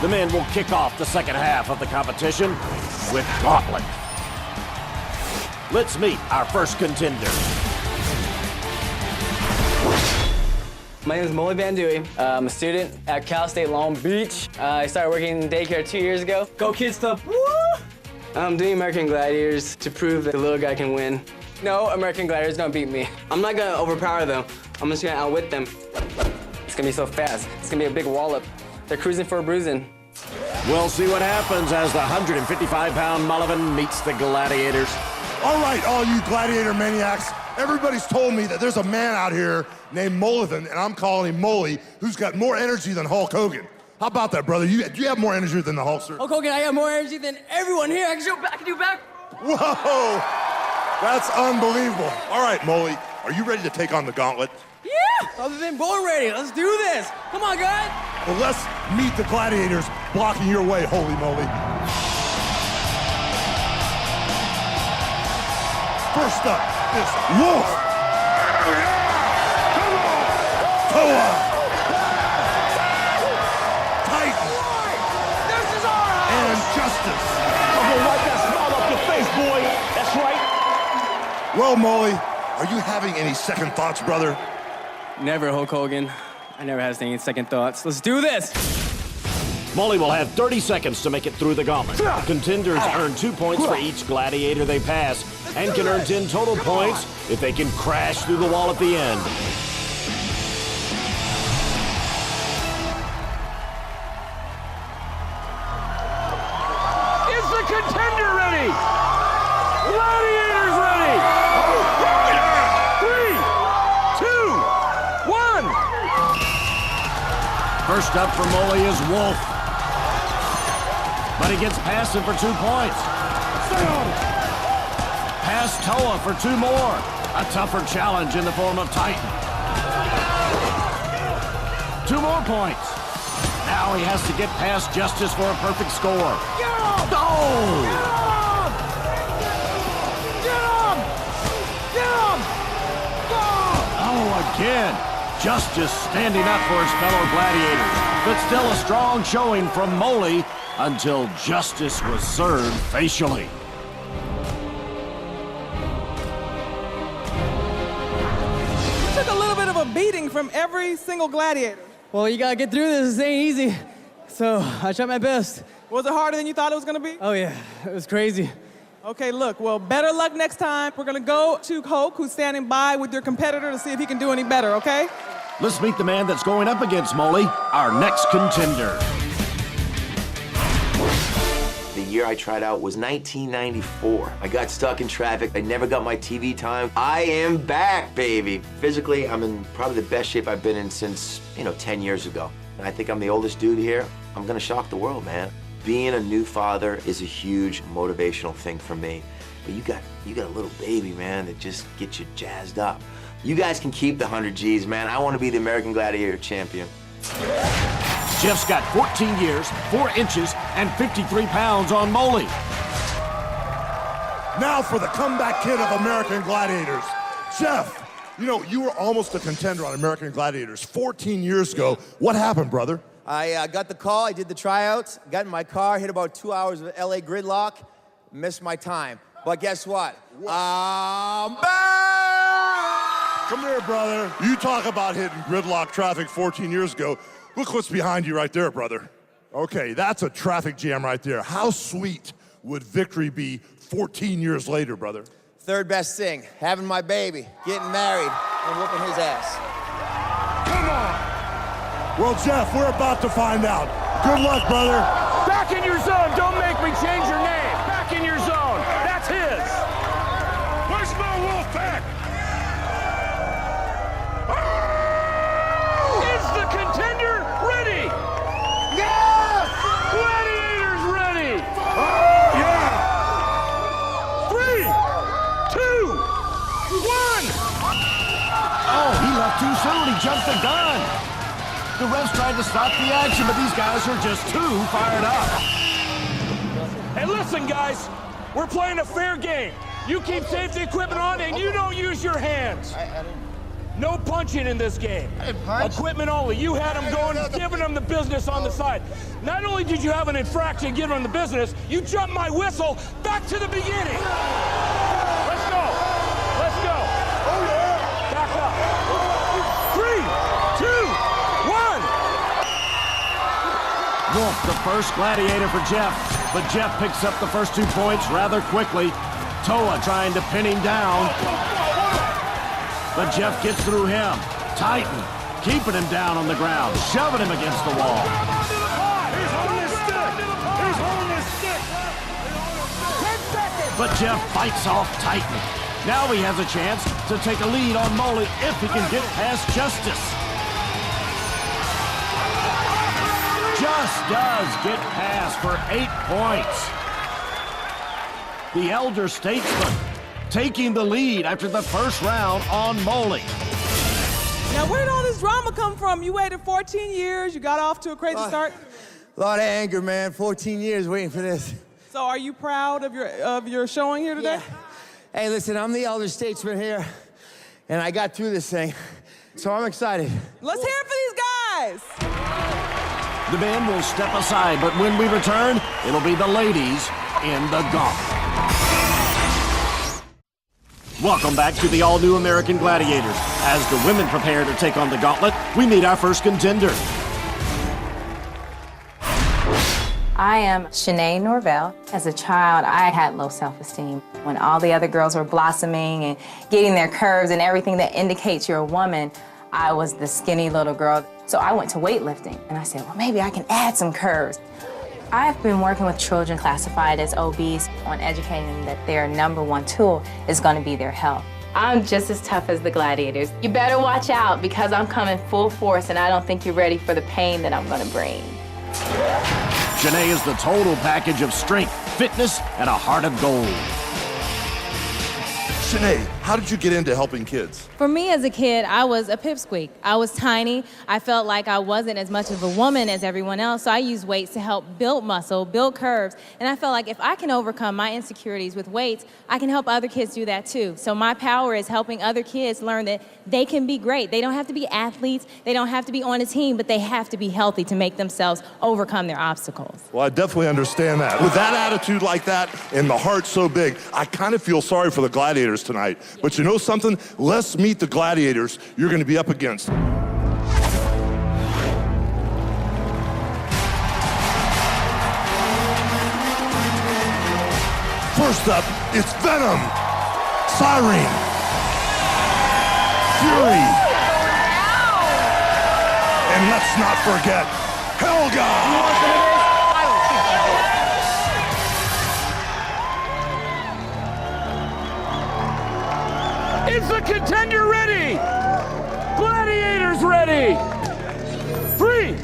The men will kick off the second half of the competition with Gauntlet. Let's meet our first contender. My name is Molly Van Dewey. I'm a student at Cal State Long Beach. I started working in daycare 2 years ago. Go Kids Club, woo! I'm doing American Gladiators to prove that the little guy can win. No American Gladiators gonna beat me. I'm not gonna overpower them. I'm just gonna outwit them. It's gonna be so fast. It's gonna be a big wallop. They're cruising for a bruising. We'll see what happens as the 155-pound Mullivan meets the Gladiators. All right, all you Gladiator maniacs, everybody's told me that there's a man out here named Mullivan, and I'm calling him Molly, who's got more energy than Hulk Hogan. How about that, brother? Do you have more energy than the Hulkster? Hulk Hogan, I got more energy than everyone here. I can do back. Whoa, that's unbelievable. All right, Molly, are you ready to take on the gauntlet? Yeah, other than born ready. Let's do this. Come on, guys. Well, let's meet the Gladiators blocking your way, holy moly. First up is Wolf. Toa. Titan. This is our Well, Molly, are you having any second thoughts, brother? Never, Hulk Hogan. I never had any second thoughts. Let's do this! Molly will have 30 seconds to make it through the gauntlet. Contenders earn 2 points for each gladiator they pass and can earn 10 total points if they can crash through the wall at the end. Is the contender ready? Gladiators ready? 3, 2, 1. First up for Molly is Wolf. But he gets past him for 2 points. Past Toa for 2 more. A tougher challenge in the form of Titan. 2 more points. Now he has to get past Justice for a perfect score. Oh, again. Justice standing up for his fellow gladiators. But still a strong showing from Molly until Justice was served facially. Took a little bit of a beating from every single gladiator. Well, you gotta get through this. This ain't easy. So I tried my best. Was it harder than you thought it was gonna be? Oh yeah, it was crazy. Okay, look, well, better luck next time. We're gonna go to Hulk, who's standing by with your competitor, to see if he can do any better, okay? Let's meet the man that's going up against Molly, our next contender. The year I tried out was 1994. I got stuck in traffic. I never got my TV time. I am back, baby. Physically, I'm in probably the best shape I've been in since, 10 years ago. And I think I'm the oldest dude here. I'm gonna shock the world, man. Being a new father is a huge motivational thing for me. But you got a little baby, man, that just gets you jazzed up. You guys can keep the 100 G's, man. I want to be the American Gladiator champion. Jeff's got 14 years, 4 inches, and 53 pounds on Molly. Now for the comeback kid of American Gladiators. Jeff, you were almost a contender on American Gladiators 14 years ago. What happened, brother? I got the call, I did the tryouts, got in my car, hit about 2 hours of LA gridlock, missed my time. But guess what? I'm back! Come here, brother. You talk about hitting gridlock traffic 14 years ago. Look what's behind you right there, brother. Okay, that's a traffic jam right there. How sweet would victory be 14 years later, brother? Third best thing, having my baby, getting married, and whooping his ass. Come on! Well, Jeff, we're about to find out. Good luck, brother. Back in your zone. Don't make me change your name. Back in your zone. That's his. Where's my wolf pack? Is the contender ready? Yes! Gladiators ready. Yeah! 3, 2, 1. Oh, he left too soon. He jumped the gun. The refs tried to stop the action, but these guys are just too fired up. Hey, listen, guys. We're playing a fair game. You keep safety equipment on, and you don't use your hands. No punching in this game. Equipment only. You had them going, giving them the business on the side. Not only did you have an infraction, giving them the business, you jumped my whistle back to the beginning. Let's go. Let's go. Back up. 3, 2, 1. Wolf, the first gladiator for Jeff, but Jeff picks up the first 2 points rather quickly. Toa trying to pin him down, but Jeff gets through him. Titan keeping him down on the ground, shoving him against the wall. He's holding his stick. He's holding his stick. 10 seconds. But Jeff fights off Titan. Now he has a chance to take a lead on Molly if he can get past Justice. Just does get past for 8 points. The elder statesman taking the lead after the first round on Molly. Now, where did all this drama come from? You waited 14 years, you got off to a crazy start. A lot of anger, man. 14 years waiting for this. So are you proud of your showing here today? Yeah. Hey, listen, I'm the elder statesman here, and I got through this thing, so I'm excited. Let's hear it for these guys. The men will step aside, but when we return, it'll be the ladies in the gauntlet. Welcome back to the all-new American Gladiators. As the women prepare to take on the gauntlet, we meet our first contender. I am Shanae Norvell. As a child, I had low self-esteem. When all the other girls were blossoming and getting their curves and everything that indicates you're a woman, I was the skinny little girl. So I went to weightlifting, and I said, well, maybe I can add some curves. I've been working with children classified as obese on educating them that their #1 tool is going to be their health. I'm just as tough as the Gladiators. You better watch out because I'm coming full force and I don't think you're ready for the pain that I'm going to bring. Shanae is the total package of strength, fitness, and a heart of gold. Shanae, how did you get into helping kids? For me as a kid, I was a pipsqueak. I was tiny. I felt like I wasn't as much of a woman as everyone else, so I used weights to help build muscle, build curves, and I felt like if I can overcome my insecurities with weights, I can help other kids do that too. So my power is helping other kids learn that they can be great. They don't have to be athletes, they don't have to be on a team, but they have to be healthy to make themselves overcome their obstacles. Well, I definitely understand that. With that attitude like that and the heart so big, I kind of feel sorry for the Gladiators tonight. But you know something? Let's meet the Gladiators you're going to be up against. First up, it's Venom, Siren, Fury, and let's not forget Helga! Is the contender ready? Gladiators ready? 3,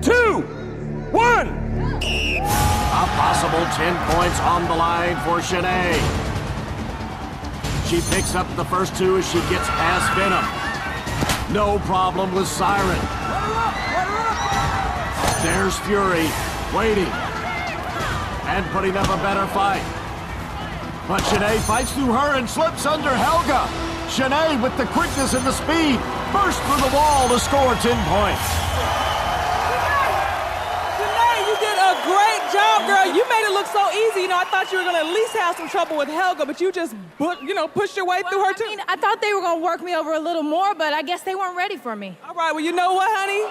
2, 1. A possible 10 points on the line for Shanae. She picks up the first 2 as she gets past Venom. No problem with Siren. There's Fury, waiting, and putting up a better fight. But Shanae fights through her and slips under Helga. Shanae, with the quickness and the speed, bursts through the wall to score 10 points. Shanae, you did a great job, girl. You made it look so easy. You know, I thought you were going to at least have some trouble with Helga, but you just, pushed your way through her, too. I mean, I thought they were going to work me over a little more, but I guess they weren't ready for me. All right, well, you know what, honey?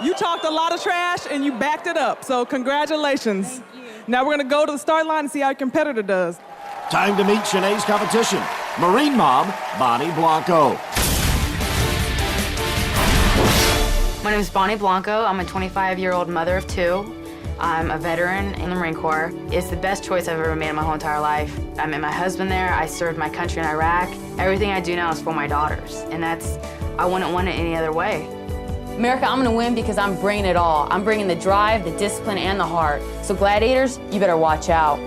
You talked a lot of trash, and you backed it up, so congratulations. Thank you. Now we're going to go to the start line and see how your competitor does. Time to meet Shanae's competition, Marine Mom, Bonnie Blanco. My name is Bonnie Blanco. I'm a 25-year-old mother of 2. I'm a veteran in the Marine Corps. It's the best choice I've ever made in my whole entire life. I met my husband there. I served my country in Iraq. Everything I do now is for my daughters, and I wouldn't want it any other way. America, I'm gonna win because I'm bringing it all. I'm bringing the drive, the discipline, and the heart. So Gladiators, you better watch out.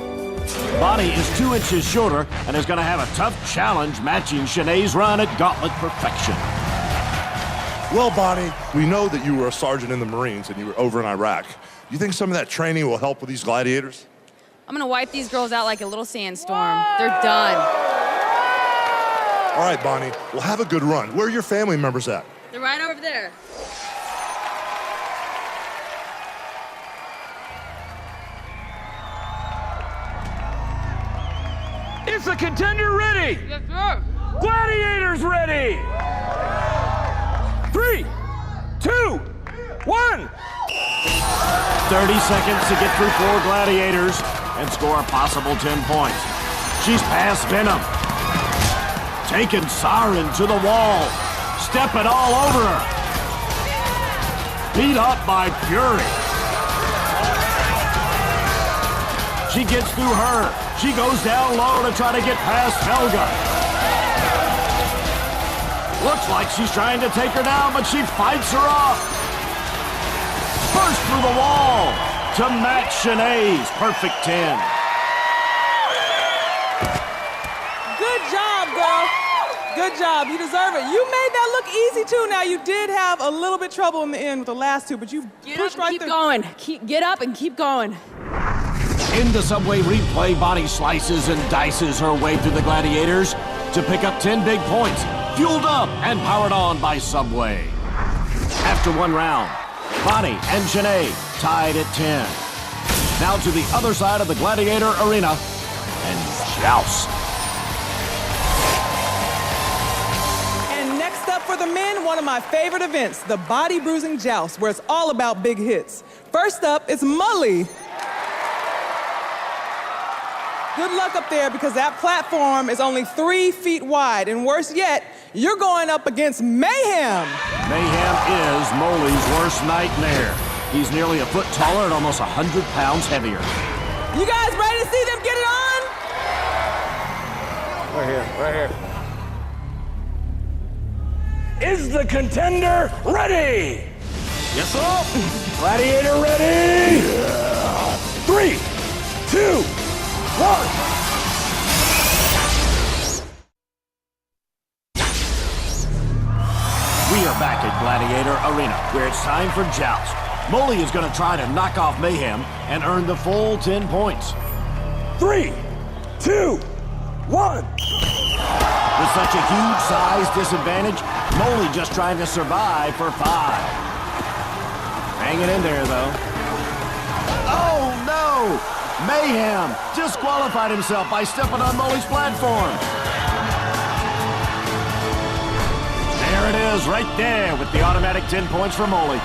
Bonnie is 2 inches shorter and is going to have a tough challenge matching Shanae's run at gauntlet perfection. Well, Bonnie, we know that you were a sergeant in the Marines and you were over in Iraq. Do you think some of that training will help with these Gladiators? I'm gonna wipe these girls out like a little sandstorm. They're done. All right, Bonnie, well, have a good run. Where are your family members at? They're right over there. Is the contender ready? Yes, sir. Gladiators ready? 3, 2, 1. 30 seconds to get through 4 Gladiators and score a possible 10 points. She's past Venom. Taking Siren to the wall. Stepping all over her. Beat up by Fury. She gets through her. She goes down low to try to get past Helga. Looks like she's trying to take her down, but she fights her off. Burst through the wall to match Shanae's perfect 10. Good job, girl. Good job. You deserve it. You made that look easy, too. Now, you did have a little bit trouble in the end with the last 2, but you pushed right keep through. going. Get up and keep going. In the Subway replay, Bonnie slices and dices her way through the Gladiators to pick up 10 big points, fueled up and powered on by Subway. After 1 round, Bonnie and Shanae tied at 10. Now to the other side of the Gladiator arena and joust. for the men, one of my favorite events, the body bruising joust, where it's all about big hits. First up is Mully. Good luck up there because that platform is only 3 feet wide. And worse yet, you're going up against Mayhem. Mayhem is Molly's worst nightmare. He's nearly a foot taller and almost 100 pounds heavier. You guys ready to see them get it on? Right here. Is the contender ready? Yes, sir. Gladiator ready? 3, 2, 1. We are back at Gladiator Arena, where it's time for joust. Molly is going to try to knock off Mayhem and earn the full 10 points. 3, 2, 1. With such a huge size disadvantage, Molly just trying to survive for 5. Hanging in there, though. Oh, no! Mayhem disqualified himself by stepping on Molly's platform. There it is, right there, with the automatic 10 points for Molly.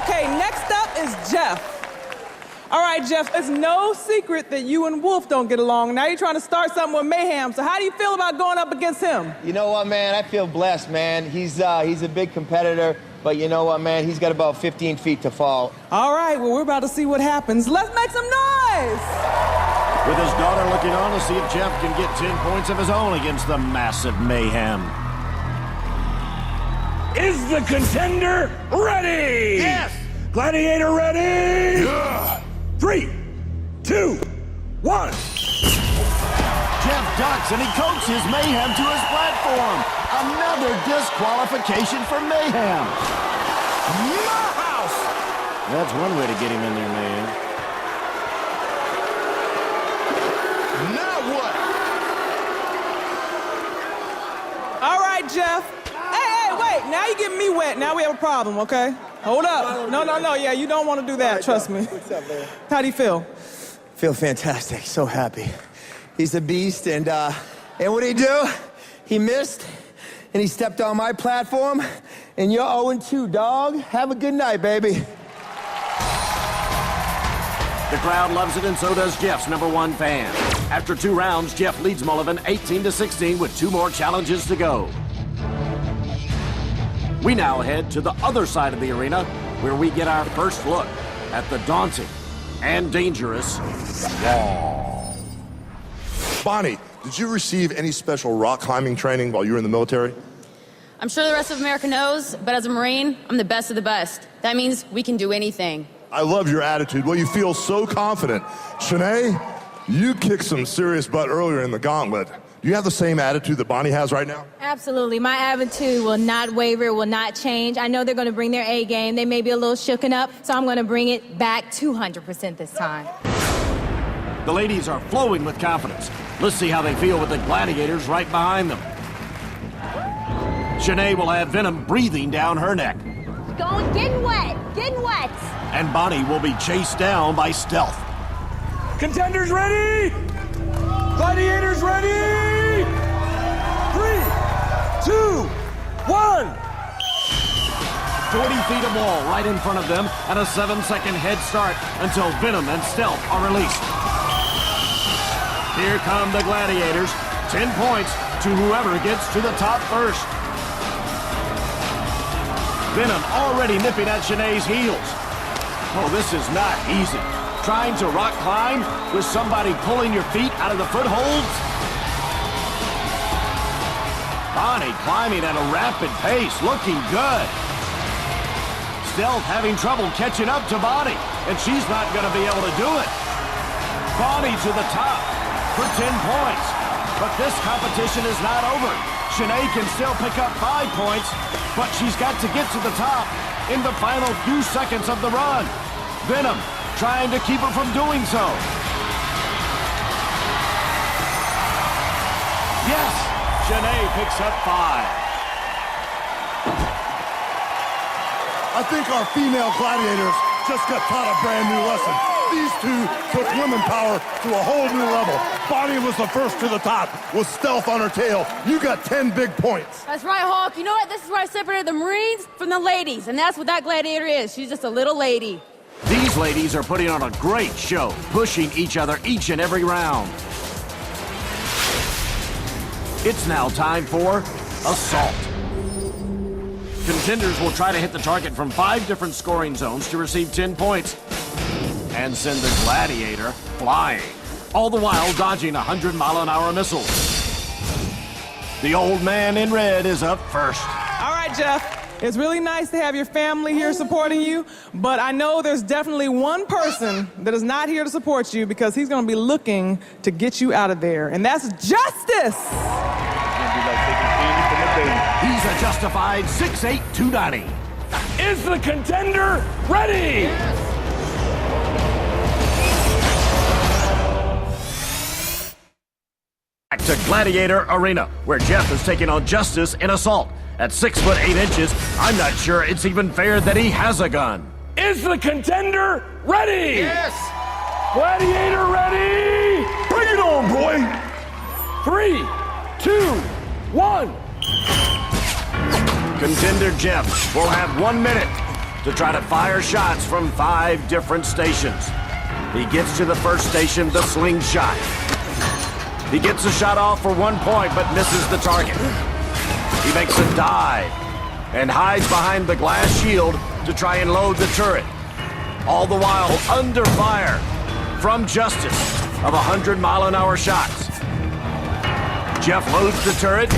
Okay, next up is Jeff. All right, Jeff, it's no secret that you and Wolf don't get along. Now you're trying to start something with Mayhem, so how do you feel about going up against him? You know what, man? I feel blessed, man. He's a big competitor, but you know what, man? He's got about 15 feet to fall. All right, well, we're about to see what happens. Let's make some noise! With his daughter looking on to see if Jeff can get 10 points of his own against the massive Mayhem. Is the contender ready? Yes! Gladiator ready? Yeah! 3, 2, 1. Jeff ducks and he coaxes Mayhem to his platform. Another disqualification for Mayhem. My house! That's one way to get him in there, Mayhem. Now what? All right, Jeff. Hey, wait, now you're getting me wet. Now we have a problem, okay? Hold up. No, yeah, you don't want to do that, right, trust me. What's up, man? How do you feel? Feel fantastic, so happy. He's a beast, and what did he do? He missed, and he stepped on my platform, and you're 0-2, dog. Have a good night, baby. The crowd loves it, and so does Jeff's #1 fan. After 2 rounds, Jeff leads Mullivan 18-16 with 2 more challenges to go. We now head to the other side of the arena, where we get our first look at the daunting and dangerous wall. Bonnie, did you receive any special rock climbing training while you were in the military? I'm sure the rest of America knows, but as a Marine, I'm the best of the best. That means we can do anything. I love your attitude. Well, you feel so confident. Shanae, you kicked some serious butt earlier in the gauntlet. Do you have the same attitude that Bonnie has right now? Absolutely. My attitude will not waver, will not change. I know they're going to bring their A game. They may be a little shooken up, so I'm going to bring it back 200% this time. The ladies are flowing with confidence. Let's see how they feel with the Gladiators right behind them. Shanae will have venom breathing down her neck. Getting wet. And Bonnie will be chased down by Stealth. Contenders ready? Gladiators ready? 3, 2, 1. 40 feet of wall right in front of them and a 7-second head start until Venom and Stealth are released. Here come the Gladiators. 10 points to whoever gets to the top first. Venom already nipping at Shanae's heels. Oh, this is not easy. Trying to rock climb with somebody pulling your feet out of the footholds? Bonnie climbing at a rapid pace, looking good. Stealth having trouble catching up to Bonnie, and she's not going to be able to do it. Bonnie to the top for 10 points. But this competition is not over. Shanae can still pick up 5 points, but she's got to get to the top in the final few seconds of the run. Venom trying to keep her from doing so. Yes, Shanae picks up 5. I think our female gladiators just got taught a brand new lesson. These two took women power to a whole new level. Bonnie was the first to the top with stealth on her tail. You got 10 big points. That's right, Hawk. You know what? This is where I separated the Marines from the ladies, and that's what that gladiator is. She's just a little lady. These ladies are putting on a great show, pushing each other each and every round. It's now time for assault. Contenders will try to hit the target from 5 different scoring zones to receive 10 points and send the gladiator flying, all the while dodging 100-mile-an-hour missiles. The old man in red is up first. All right, Jeff. It's really nice to have your family here supporting you, but I know there's definitely one person that is not here to support you because he's going to be looking to get you out of there, and that's Justice! He's a justified 6'8", 290. Is the contender ready? Yes. Back to Gladiator Arena, where Jeff is taking on Justice in assault. At 6 foot 8 inches, I'm not sure it's even fair that he has a gun. Is the contender ready? Yes. Gladiator ready? Bring it on, boy. 3, 2, 1. Contender Jeff will have 1 minute to try to fire shots from 5 different stations. He gets to the first station, the slingshot. He gets a shot off for 1 point, but misses the target. He makes a dive and hides behind the glass shield to try and load the turret. All the while under fire from Justice of 100-mile-an-hour shots. Jeff loads the turret,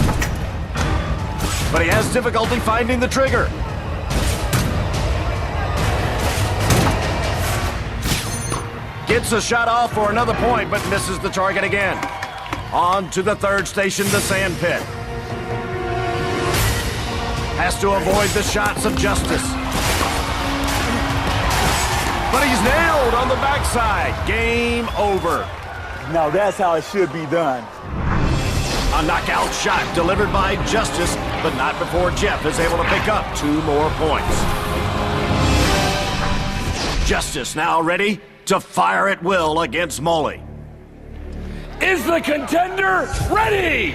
but he has difficulty finding the trigger. Gets a shot off for another point, but misses the target again. On to the third station, the sand pit. Has to avoid the shots of Justice. But he's nailed on the backside. Game over. Now that's how it should be done. A knockout shot delivered by Justice, but not before Jeff is able to pick up 2 more points. Justice now ready to fire at will against Molly. Is the contender ready?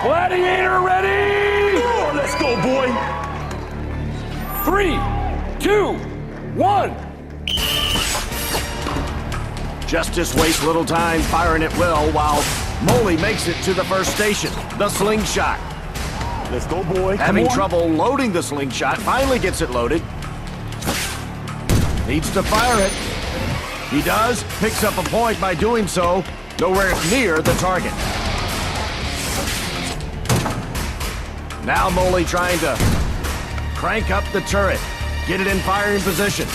Gladiator ready? Oh, let's go, boy. 3, 2, 1. Justice wastes little time firing at will while Molly makes it to the first station, the slingshot. Let's go, boy. Having trouble loading the slingshot, finally gets it loaded. Needs to fire it. He does, picks up a point by doing so, nowhere near the target. Now Molly trying to crank up the turret, get it in firing position.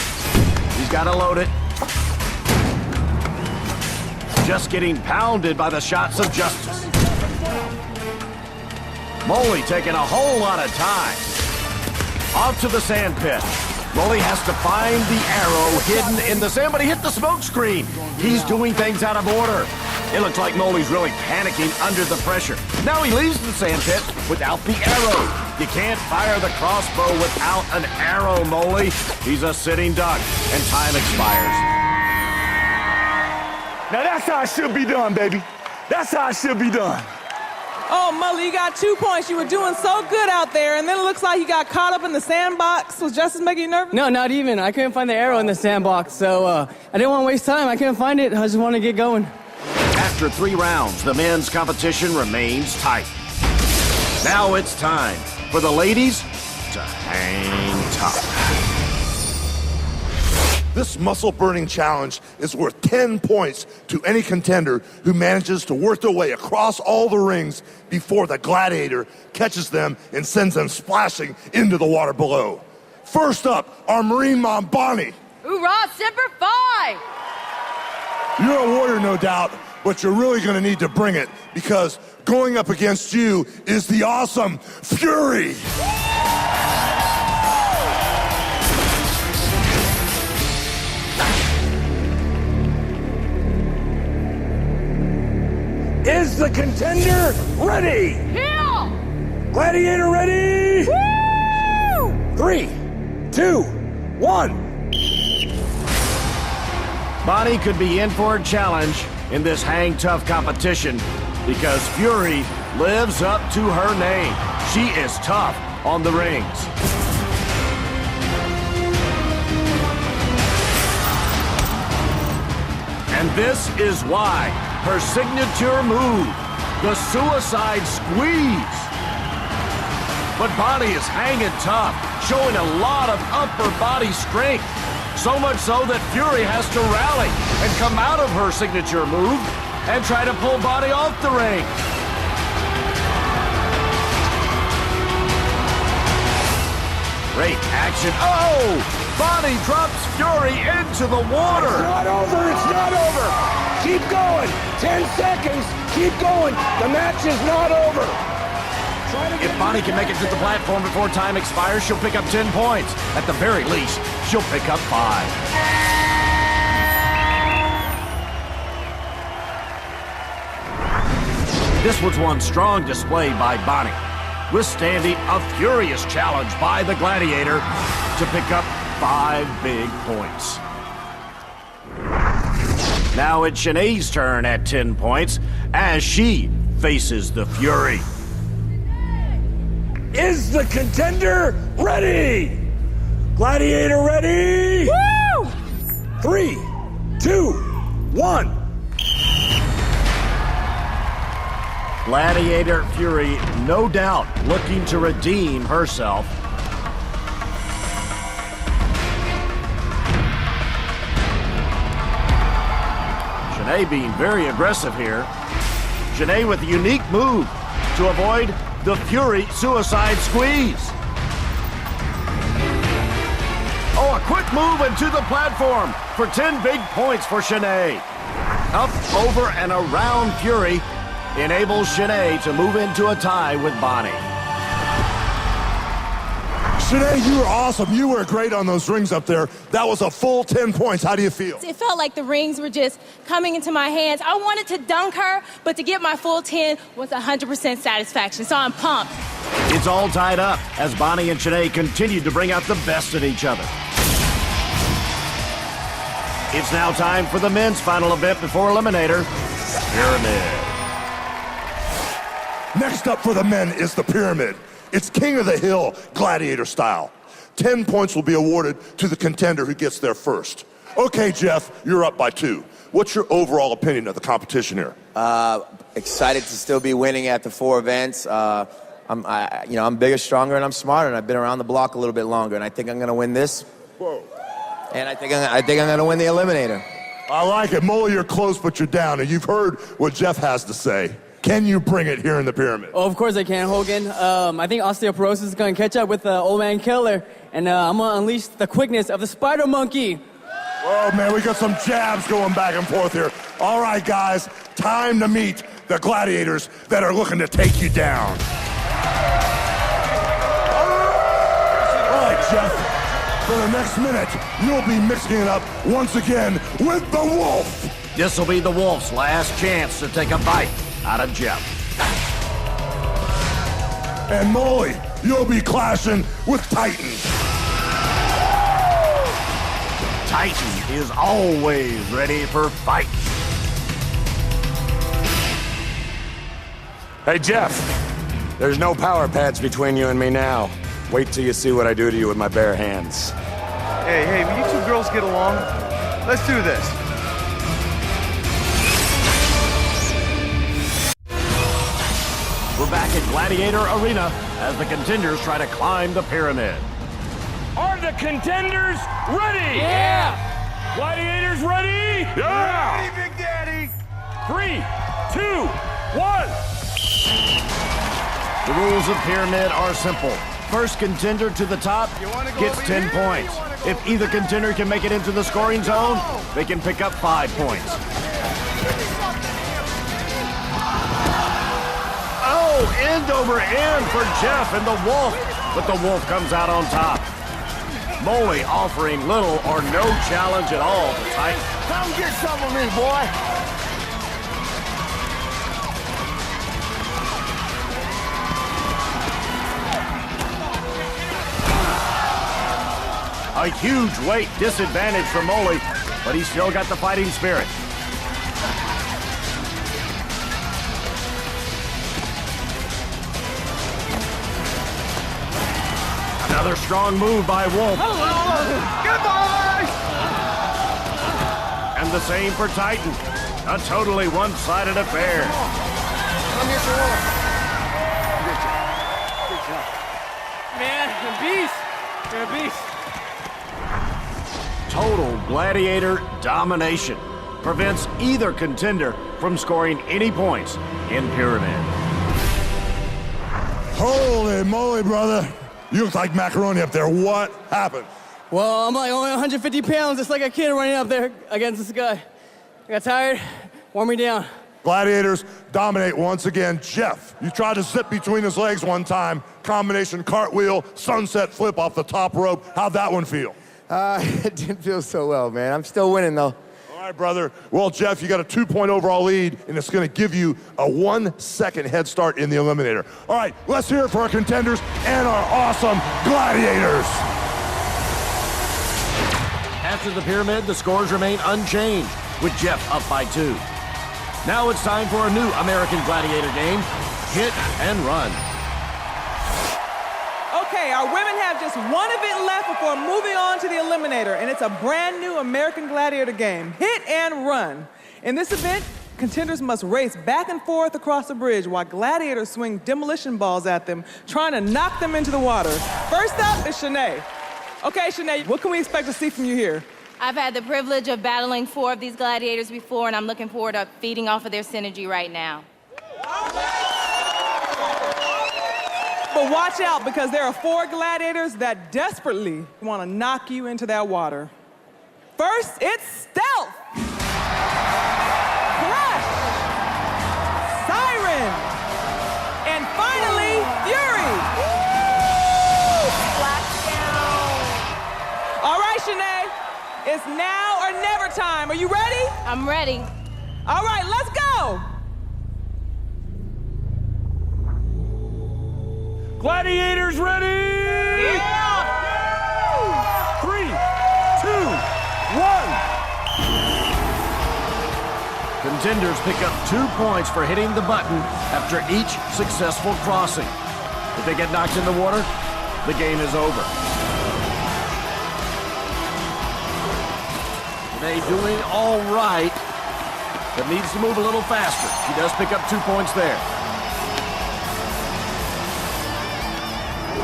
He's got to load it. Just getting pounded by the shots of Justice. Molly taking a whole lot of time. Off to the sand pit. Molly has to find the arrow hidden in the sand, but he hit the smoke screen. He's doing things out of order. It looks like Molly's really panicking under the pressure. Now he leaves the sand pit without the arrow. You can't fire the crossbow without an arrow, Molly. He's a sitting duck, and time expires. Now that's how it should be done, baby. That's how it should be done. Oh, Molly, you got 2 points. You were doing so good out there, and then it looks like you got caught up in the sandbox. Was Justice making you nervous? No, not even. I couldn't find the arrow in the sandbox, so I didn't want to waste time. I couldn't find it. I just wanted to get going. After 3 rounds, the men's competition remains tight. Now it's time for the ladies to hang tough. This muscle-burning challenge is worth 10 points to any contender who manages to work their way across all the rings before the gladiator catches them and sends them splashing into the water below. First up, our Marine mom, Bonnie. Hoorah, Semper Fi! You're a warrior, no doubt, but you're really going to need to bring it because going up against you is the awesome Fury. Is the contender ready? Heel! Gladiator ready? Woo! 3, 2, 1. Bonnie could be in for a challenge in this hang tough competition because Fury lives up to her name. She is tough on the rings. And this is why her signature move, the suicide squeeze. But Bonnie is hanging tough, showing a lot of upper body strength. So much so that Fury has to rally and come out of her signature move and try to pull Bonnie off the ring. Great action. Oh! Bonnie drops Fury into the water. It's not over. It's not over. Keep going. 10 seconds. Keep going. The match is not over. If Bonnie can make it to the platform before time expires, she'll pick up 10 points. At the very least, she'll pick up 5. This was one strong display by Bonnie, withstanding a furious challenge by the Gladiator to pick up 5 big points. Now it's Shanae's turn at 10 points as she faces the Fury. Is the contender ready? Gladiator ready? Woo! 3, 2, 1. Gladiator Fury, no doubt, looking to redeem herself. Shanae being very aggressive here. Shanae with a unique move to avoid the Fury suicide squeeze. Oh, a quick move into the platform for 10 big points for Shanae. Up, over, and around Fury enables Shanae to move into a tie with Bonnie. Shanae, you were awesome. You were great on those rings up there. That was a full 10 points. How do you feel? It felt like the rings were just coming into my hands. I wanted to dunk her, but to get my full 10 was 100% satisfaction, so I'm pumped. It's all tied up as Bonnie and Shanae continue to bring out the best in each other. It's now time for the men's final event before Eliminator, Pyramid. Next up for the men is the Pyramid. It's King of the Hill, Gladiator style. 10 points will be awarded to the contender who gets there first. Okay, Jeff, you're up by 2. What's your overall opinion of the competition here? Excited to still be winning at the 4 events. I'm bigger, stronger, and I'm smarter, and I've been around the block a little bit longer, and I think I'm going to win this. Whoa. And I think I'm going to win the Eliminator. I like it. Mole, you're close, but you're down, and you've heard what Jeff has to say. Can you bring it here in the Pyramid? Oh, of course I can, Hogan. I think osteoporosis is going to catch up with Old Man Killer, and I'm going to unleash the quickness of the Spider Monkey. Oh, man, we got some jabs going back and forth here. All right, guys, time to meet the Gladiators that are looking to take you down. All right, Jeff, for the next minute, you'll be mixing it up once again with the Wolf. This will be the Wolf's last chance to take a bite out of Jeff. And Molly, you'll be clashing with Titan. Titan is always ready for fight. Hey, Jeff, there's no power pads between you and me now. Wait till you see what I do to you with my bare hands. Hey, will you 2 girls get along? Let's do this. We're back at Gladiator Arena as the contenders try to climb the pyramid. Are the contenders ready? Yeah! Gladiators ready? Yeah! Ready, Big Daddy? 3, 2, 1. The rules of pyramid are simple. First contender to the top gets 10 points. If either contender can make it into the scoring zone, they can pick up 5 points. Oh, end over end for Jeff and the Wolf, but the Wolf comes out on top. Molly offering little or no challenge at all to Titan. Come get some of me, boy. A huge weight disadvantage for Molly but he's still got the fighting spirit. Another strong move by Wolf. Goodbye! And the same for Titan. A totally one-sided affair. Come here, Sherwood. Good job. Man, you're a beast. You're a beast. Total gladiator domination prevents either contender from scoring any points in Pyramid. Holy moly, brother. You look like macaroni up there. What happened? Well, I'm like only 150 pounds, just like a kid running up there against this guy. I got tired, wore me down. Gladiators dominate once again. Jeff, you tried to zip between his legs one time. Combination cartwheel, sunset flip off the top rope. How'd that one feel? It didn't feel so well, man. I'm still winning, though. All right, brother. Well, Jeff, you got a 2-point overall lead, and it's going to give you a 1-second head start in the Eliminator. All right, let's hear it for our contenders and our awesome Gladiators. After the Pyramid, the scores remain unchanged, with Jeff up by 2. Now it's time for a new American Gladiator game, Hit and Run. Okay, our women have just one event left before moving on to the Eliminator, and it's a brand new American Gladiator game, Hit and Run. In this event, contenders must race back and forth across the bridge while gladiators swing demolition balls at them, trying to knock them into the water. First up is Shanae. Okay, Shanae, what can we expect to see from you here? I've had the privilege of battling 4 of these gladiators before, and I'm looking forward to feeding off of their synergy right now. But watch out, because there are 4 gladiators that desperately want to knock you into that water. First, it's Stealth, Crush, Siren, and finally, Fury. Splashdown. All right, Shanae, it's now or never time. Are you ready? I'm ready. All right, let's go. Gladiators ready? Yeah! 3, 2, 1. Contenders pick up 2 points for hitting the button after each successful crossing. If they get knocked in the water, the game is over. They doing all right, but needs to move a little faster. She does pick up 2 points there.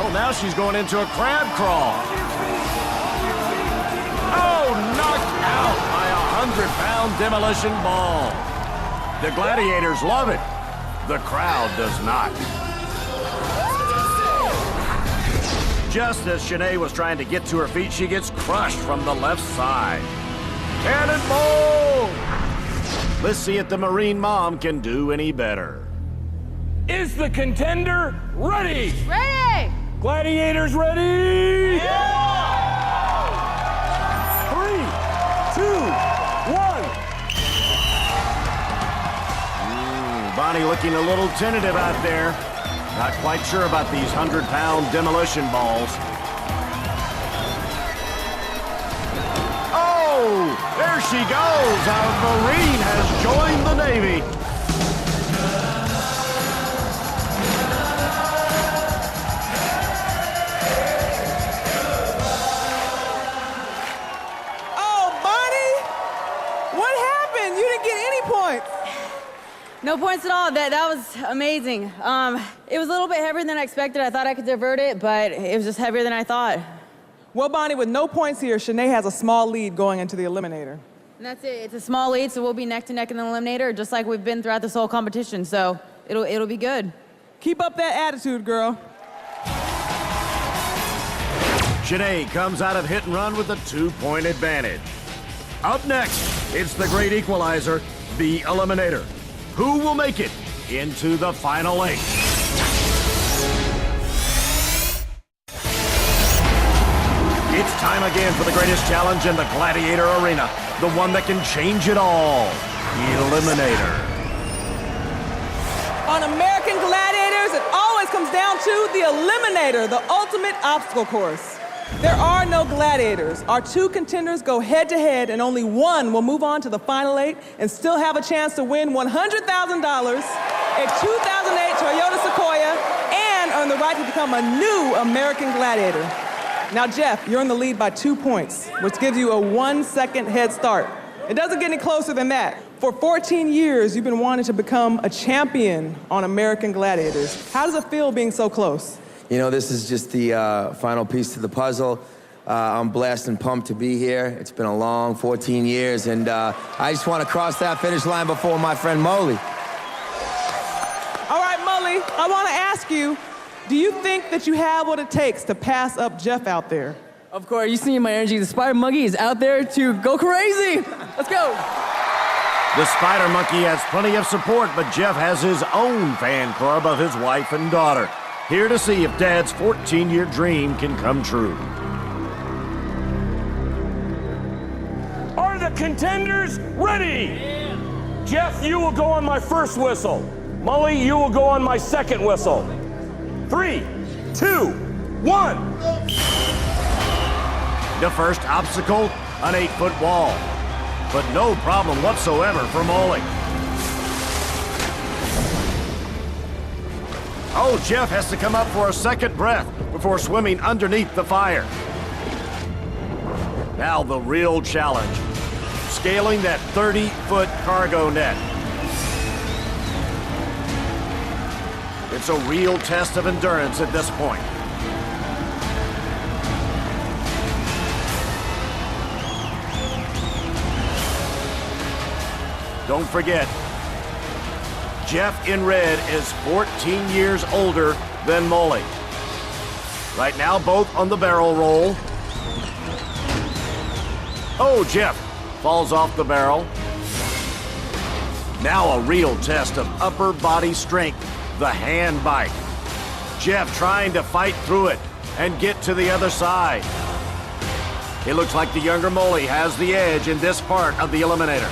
Oh, now she's going into a crab crawl. Oh, knocked out by a 100-pound demolition ball. The gladiators love it. The crowd does not. Just as Shanae was trying to get to her feet, she gets crushed from the left side. Cannonball! Let's see if the Marine Mom can do any better. Is the contender ready? Ready! Gladiators ready? Yeah! 3, 2, 1. Bonnie looking a little tentative out there. Not quite sure about these 100-pound demolition balls. Oh, there she goes. Our Marine has joined the Navy. No points at all. That was amazing. It was a little bit heavier than I expected. I thought I could divert it, but it was just heavier than I thought. Well, Bonnie, with no points here, Shanae has a small lead going into the Eliminator. And that's it. It's a small lead, so we'll be neck to neck in the Eliminator, just like we've been throughout this whole competition. So it'll be good. Keep up that attitude, girl. Shanae comes out of Hit and Run with a 2-point advantage. Up next, it's the great equalizer, the Eliminator. Who will make it into the final 8? It's time again for the greatest challenge in the Gladiator arena. The one that can change it all. Eliminator. On American Gladiators, it always comes down to the Eliminator, the ultimate obstacle course. There are no gladiators. Our two contenders go head-to-head, and only one will move on to the Final 8 and still have a chance to win $100,000, a 2008 Toyota Sequoia, and earn the right to become a new American Gladiator. Now, Jeff, you're in the lead by 2 points, which gives you a 1-second head start. It doesn't get any closer than that. For 14 years, you've been wanting to become a champion on American Gladiators. How does it feel being so close? You know, this is just the final piece to the puzzle. I'm blessed and pumped to be here. It's been a long 14 years, and I just want to cross that finish line before my friend Molly. All right, Molly, I want to ask you, do you think that you have what it takes to pass up Jeff out there? Of course, you see my energy. The Spider Monkey is out there to go crazy. Let's go. The Spider Monkey has plenty of support, but Jeff has his own fan club of his wife and daughter. Here to see if Dad's 14-year dream can come true. Are the contenders ready? Yeah. Jeff, you will go on my first whistle. Molly, you will go on my second whistle. 3, 2, 1. The first obstacle, an 8-foot wall. But no problem whatsoever for Molly. Oh, Jeff has to come up for a second breath before swimming underneath the fire. Now the real challenge, scaling that 30-foot cargo net. It's a real test of endurance at this point. Don't forget, Jeff in red is 14 years older than Molly. Right now, both on the barrel roll. Oh, Jeff falls off the barrel. Now a real test of upper body strength, the hand bike. Jeff trying to fight through it and get to the other side. It looks like the younger Molly has the edge in this part of the eliminator.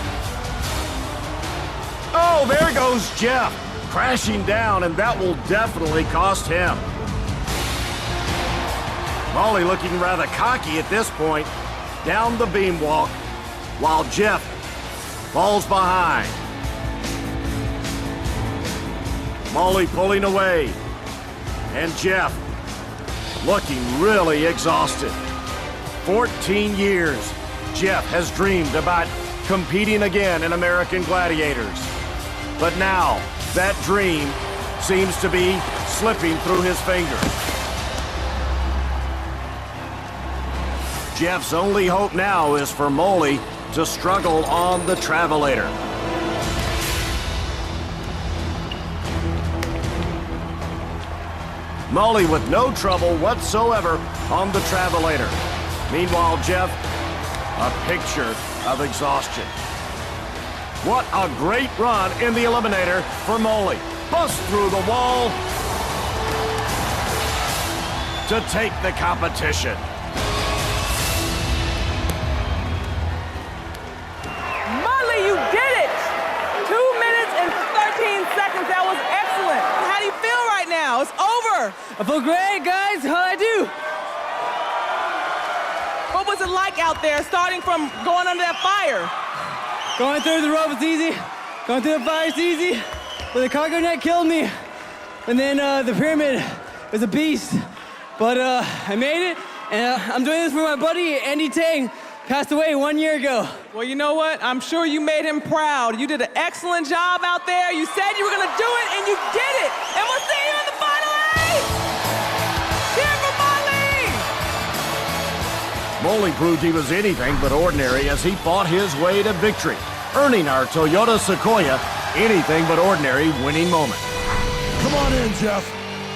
Oh, there goes Jeff, crashing down, and that will definitely cost him. Molly looking rather cocky at this point, down the beam walk, while Jeff falls behind. Molly pulling away, and Jeff looking really exhausted. 14 years, Jeff has dreamed about competing again in American Gladiators. But now, that dream seems to be slipping through his fingers. Jeff's only hope now is for Molly to struggle on the Travelator. Molly with no trouble whatsoever on the Travelator. Meanwhile, Jeff, a picture of exhaustion. What a great run in the eliminator for Molly. Bust through the wall to take the competition. Molly, you did it! 2 minutes and 13 seconds. That was excellent. How do you feel right now? It's over. I feel great, guys. How'd I do? What was it like out there, starting from going under that fire? Going through the rope was easy. Going through the fire is easy. But the cargo net killed me. And then the pyramid was a beast. But I made it, and I'm doing this for my buddy, Andy Tang. Passed away 1 year ago. Well, you know what? I'm sure you made him proud. You did an excellent job out there. You said you were going to do it, and you did it. And we'll see you in the Final 8! Cheer for Molly! Molly proved he was anything but ordinary as he fought his way to victory, earning our Toyota Sequoia anything but ordinary winning moment. Come on in, Jeff.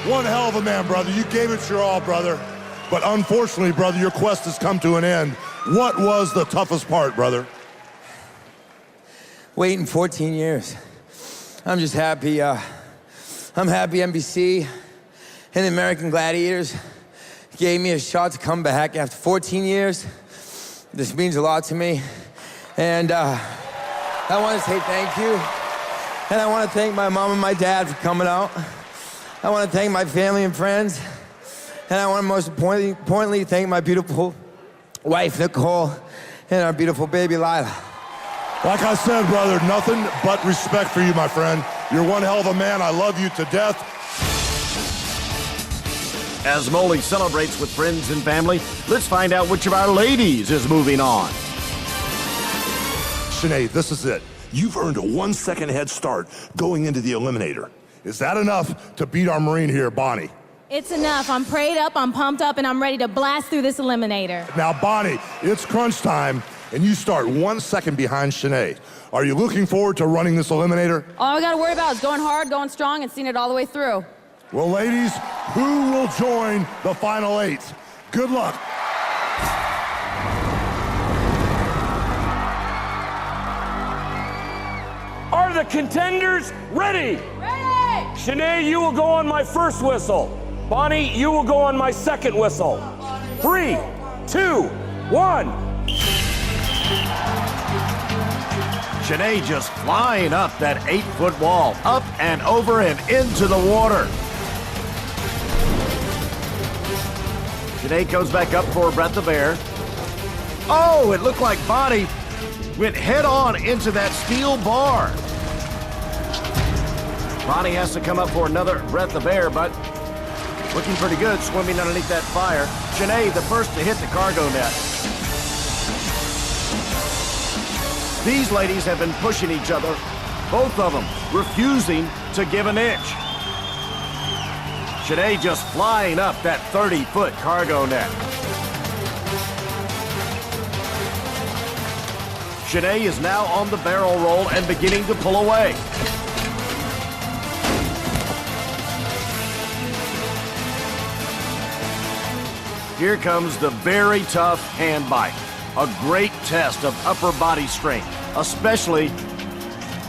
One hell of a man, brother. You gave it your all, brother. But unfortunately, brother, your quest has come to an end. What was the toughest part, brother? Waiting 14 years. I'm just happy. I'm happy NBC and the American Gladiators gave me a shot to come back after 14 years. This means a lot to me. And I want to say thank you. And I want to thank my mom and my dad for coming out. I want to thank my family and friends. And I want to most importantly thank my beautiful wife, Nicole, and our beautiful baby, Lila. Like I said, brother, nothing but respect for you, my friend. You're one hell of a man. I love you to death. As Molly celebrates with friends and family, let's find out which of our ladies is moving on. Sinead, this is it. You've earned a 1 second head start going into the Eliminator. Is that enough to beat our Marine here, Bonnie? It's enough. I'm prayed up, I'm pumped up, and I'm ready to blast through this Eliminator. Now, Bonnie, it's crunch time, and you start 1 second behind Sinead. Are you looking forward to running this Eliminator? All I got to worry about is going hard, going strong, and seeing it all the way through. Well, ladies, who will join the final 8? Good luck. Are the contenders ready? Ready! Sinead, you will go on my first whistle. Bonnie, you will go on my second whistle. 3, 2, 1. Sinead just flying up that 8-foot wall, up and over and into the water. Sinead comes back up for a breath of air. Oh, it looked like Bonnie went head on into that steel bar. Bonnie has to come up for another breath of air, but looking pretty good swimming underneath that fire. Sinead, the first to hit the cargo net. These ladies have been pushing each other, both of them refusing to give an inch. Sinead just flying up that 30-foot cargo net. Sinead is now on the barrel roll and beginning to pull away. Here comes the very tough hand bite. A great test of upper body strength, especially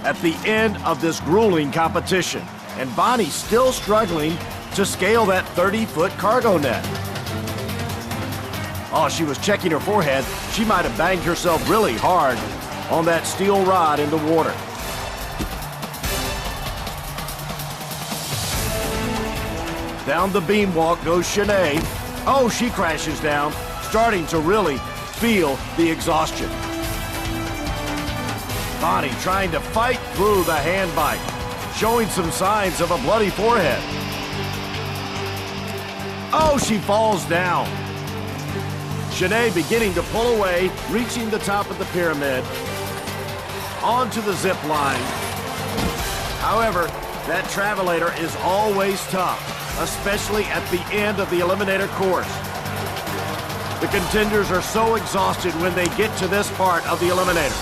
at the end of this grueling competition. And Bonnie's still struggling to scale that 30-foot cargo net. Oh, she was checking her forehead. She might have banged herself really hard on that steel rod in the water. Down the beam walk goes Sinead. Oh, she crashes down, starting to really feel the exhaustion. Bonnie trying to fight through the hand bite, showing some signs of a bloody forehead. Oh, she falls down. Sinead beginning to pull away, reaching the top of the pyramid, onto the zip line. However, that travelator is always tough, especially at the end of the Eliminator course. The contenders are so exhausted when they get to this part of the Eliminator.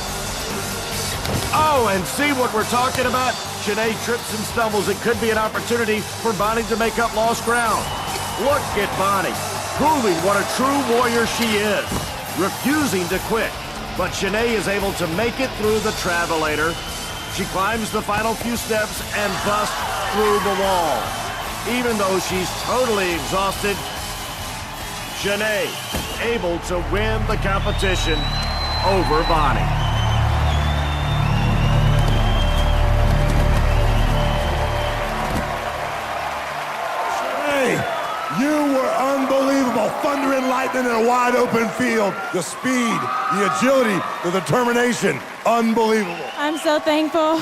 Oh, and see what we're talking about? Sinead trips and stumbles. It could be an opportunity for Bonnie to make up lost ground. Look at Bonnie, proving what a true warrior she is, refusing to quit. But Sinead is able to make it through the travelator. She climbs the final few steps and busts through the wall. Even though she's totally exhausted, Sinead able to win the competition over Bonnie. You were unbelievable. Thunder and lightning in a wide open field. The speed, the agility, the determination. Unbelievable. I'm so thankful. All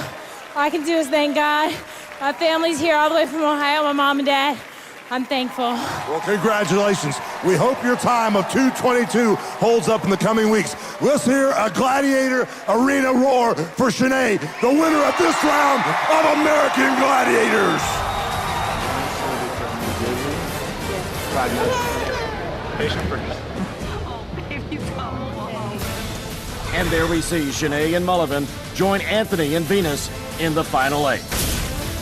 I can do is thank God. My family's here all the way from Ohio, my mom and dad. I'm thankful. Well, congratulations. We hope your time of 2:22 holds up in the coming weeks. Let's hear a Gladiator Arena roar for Sinead, the winner of this round of American Gladiators. And there we see Sinead and Mullivan join Anthony and Venus in the final 8.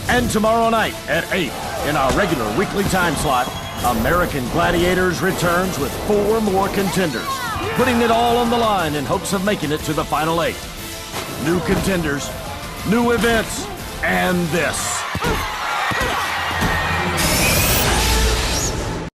And tomorrow night at 8, in our regular weekly time slot, American Gladiators returns with 4 more contenders, putting it all on the line in hopes of making it to the final 8. New contenders, new events, and this.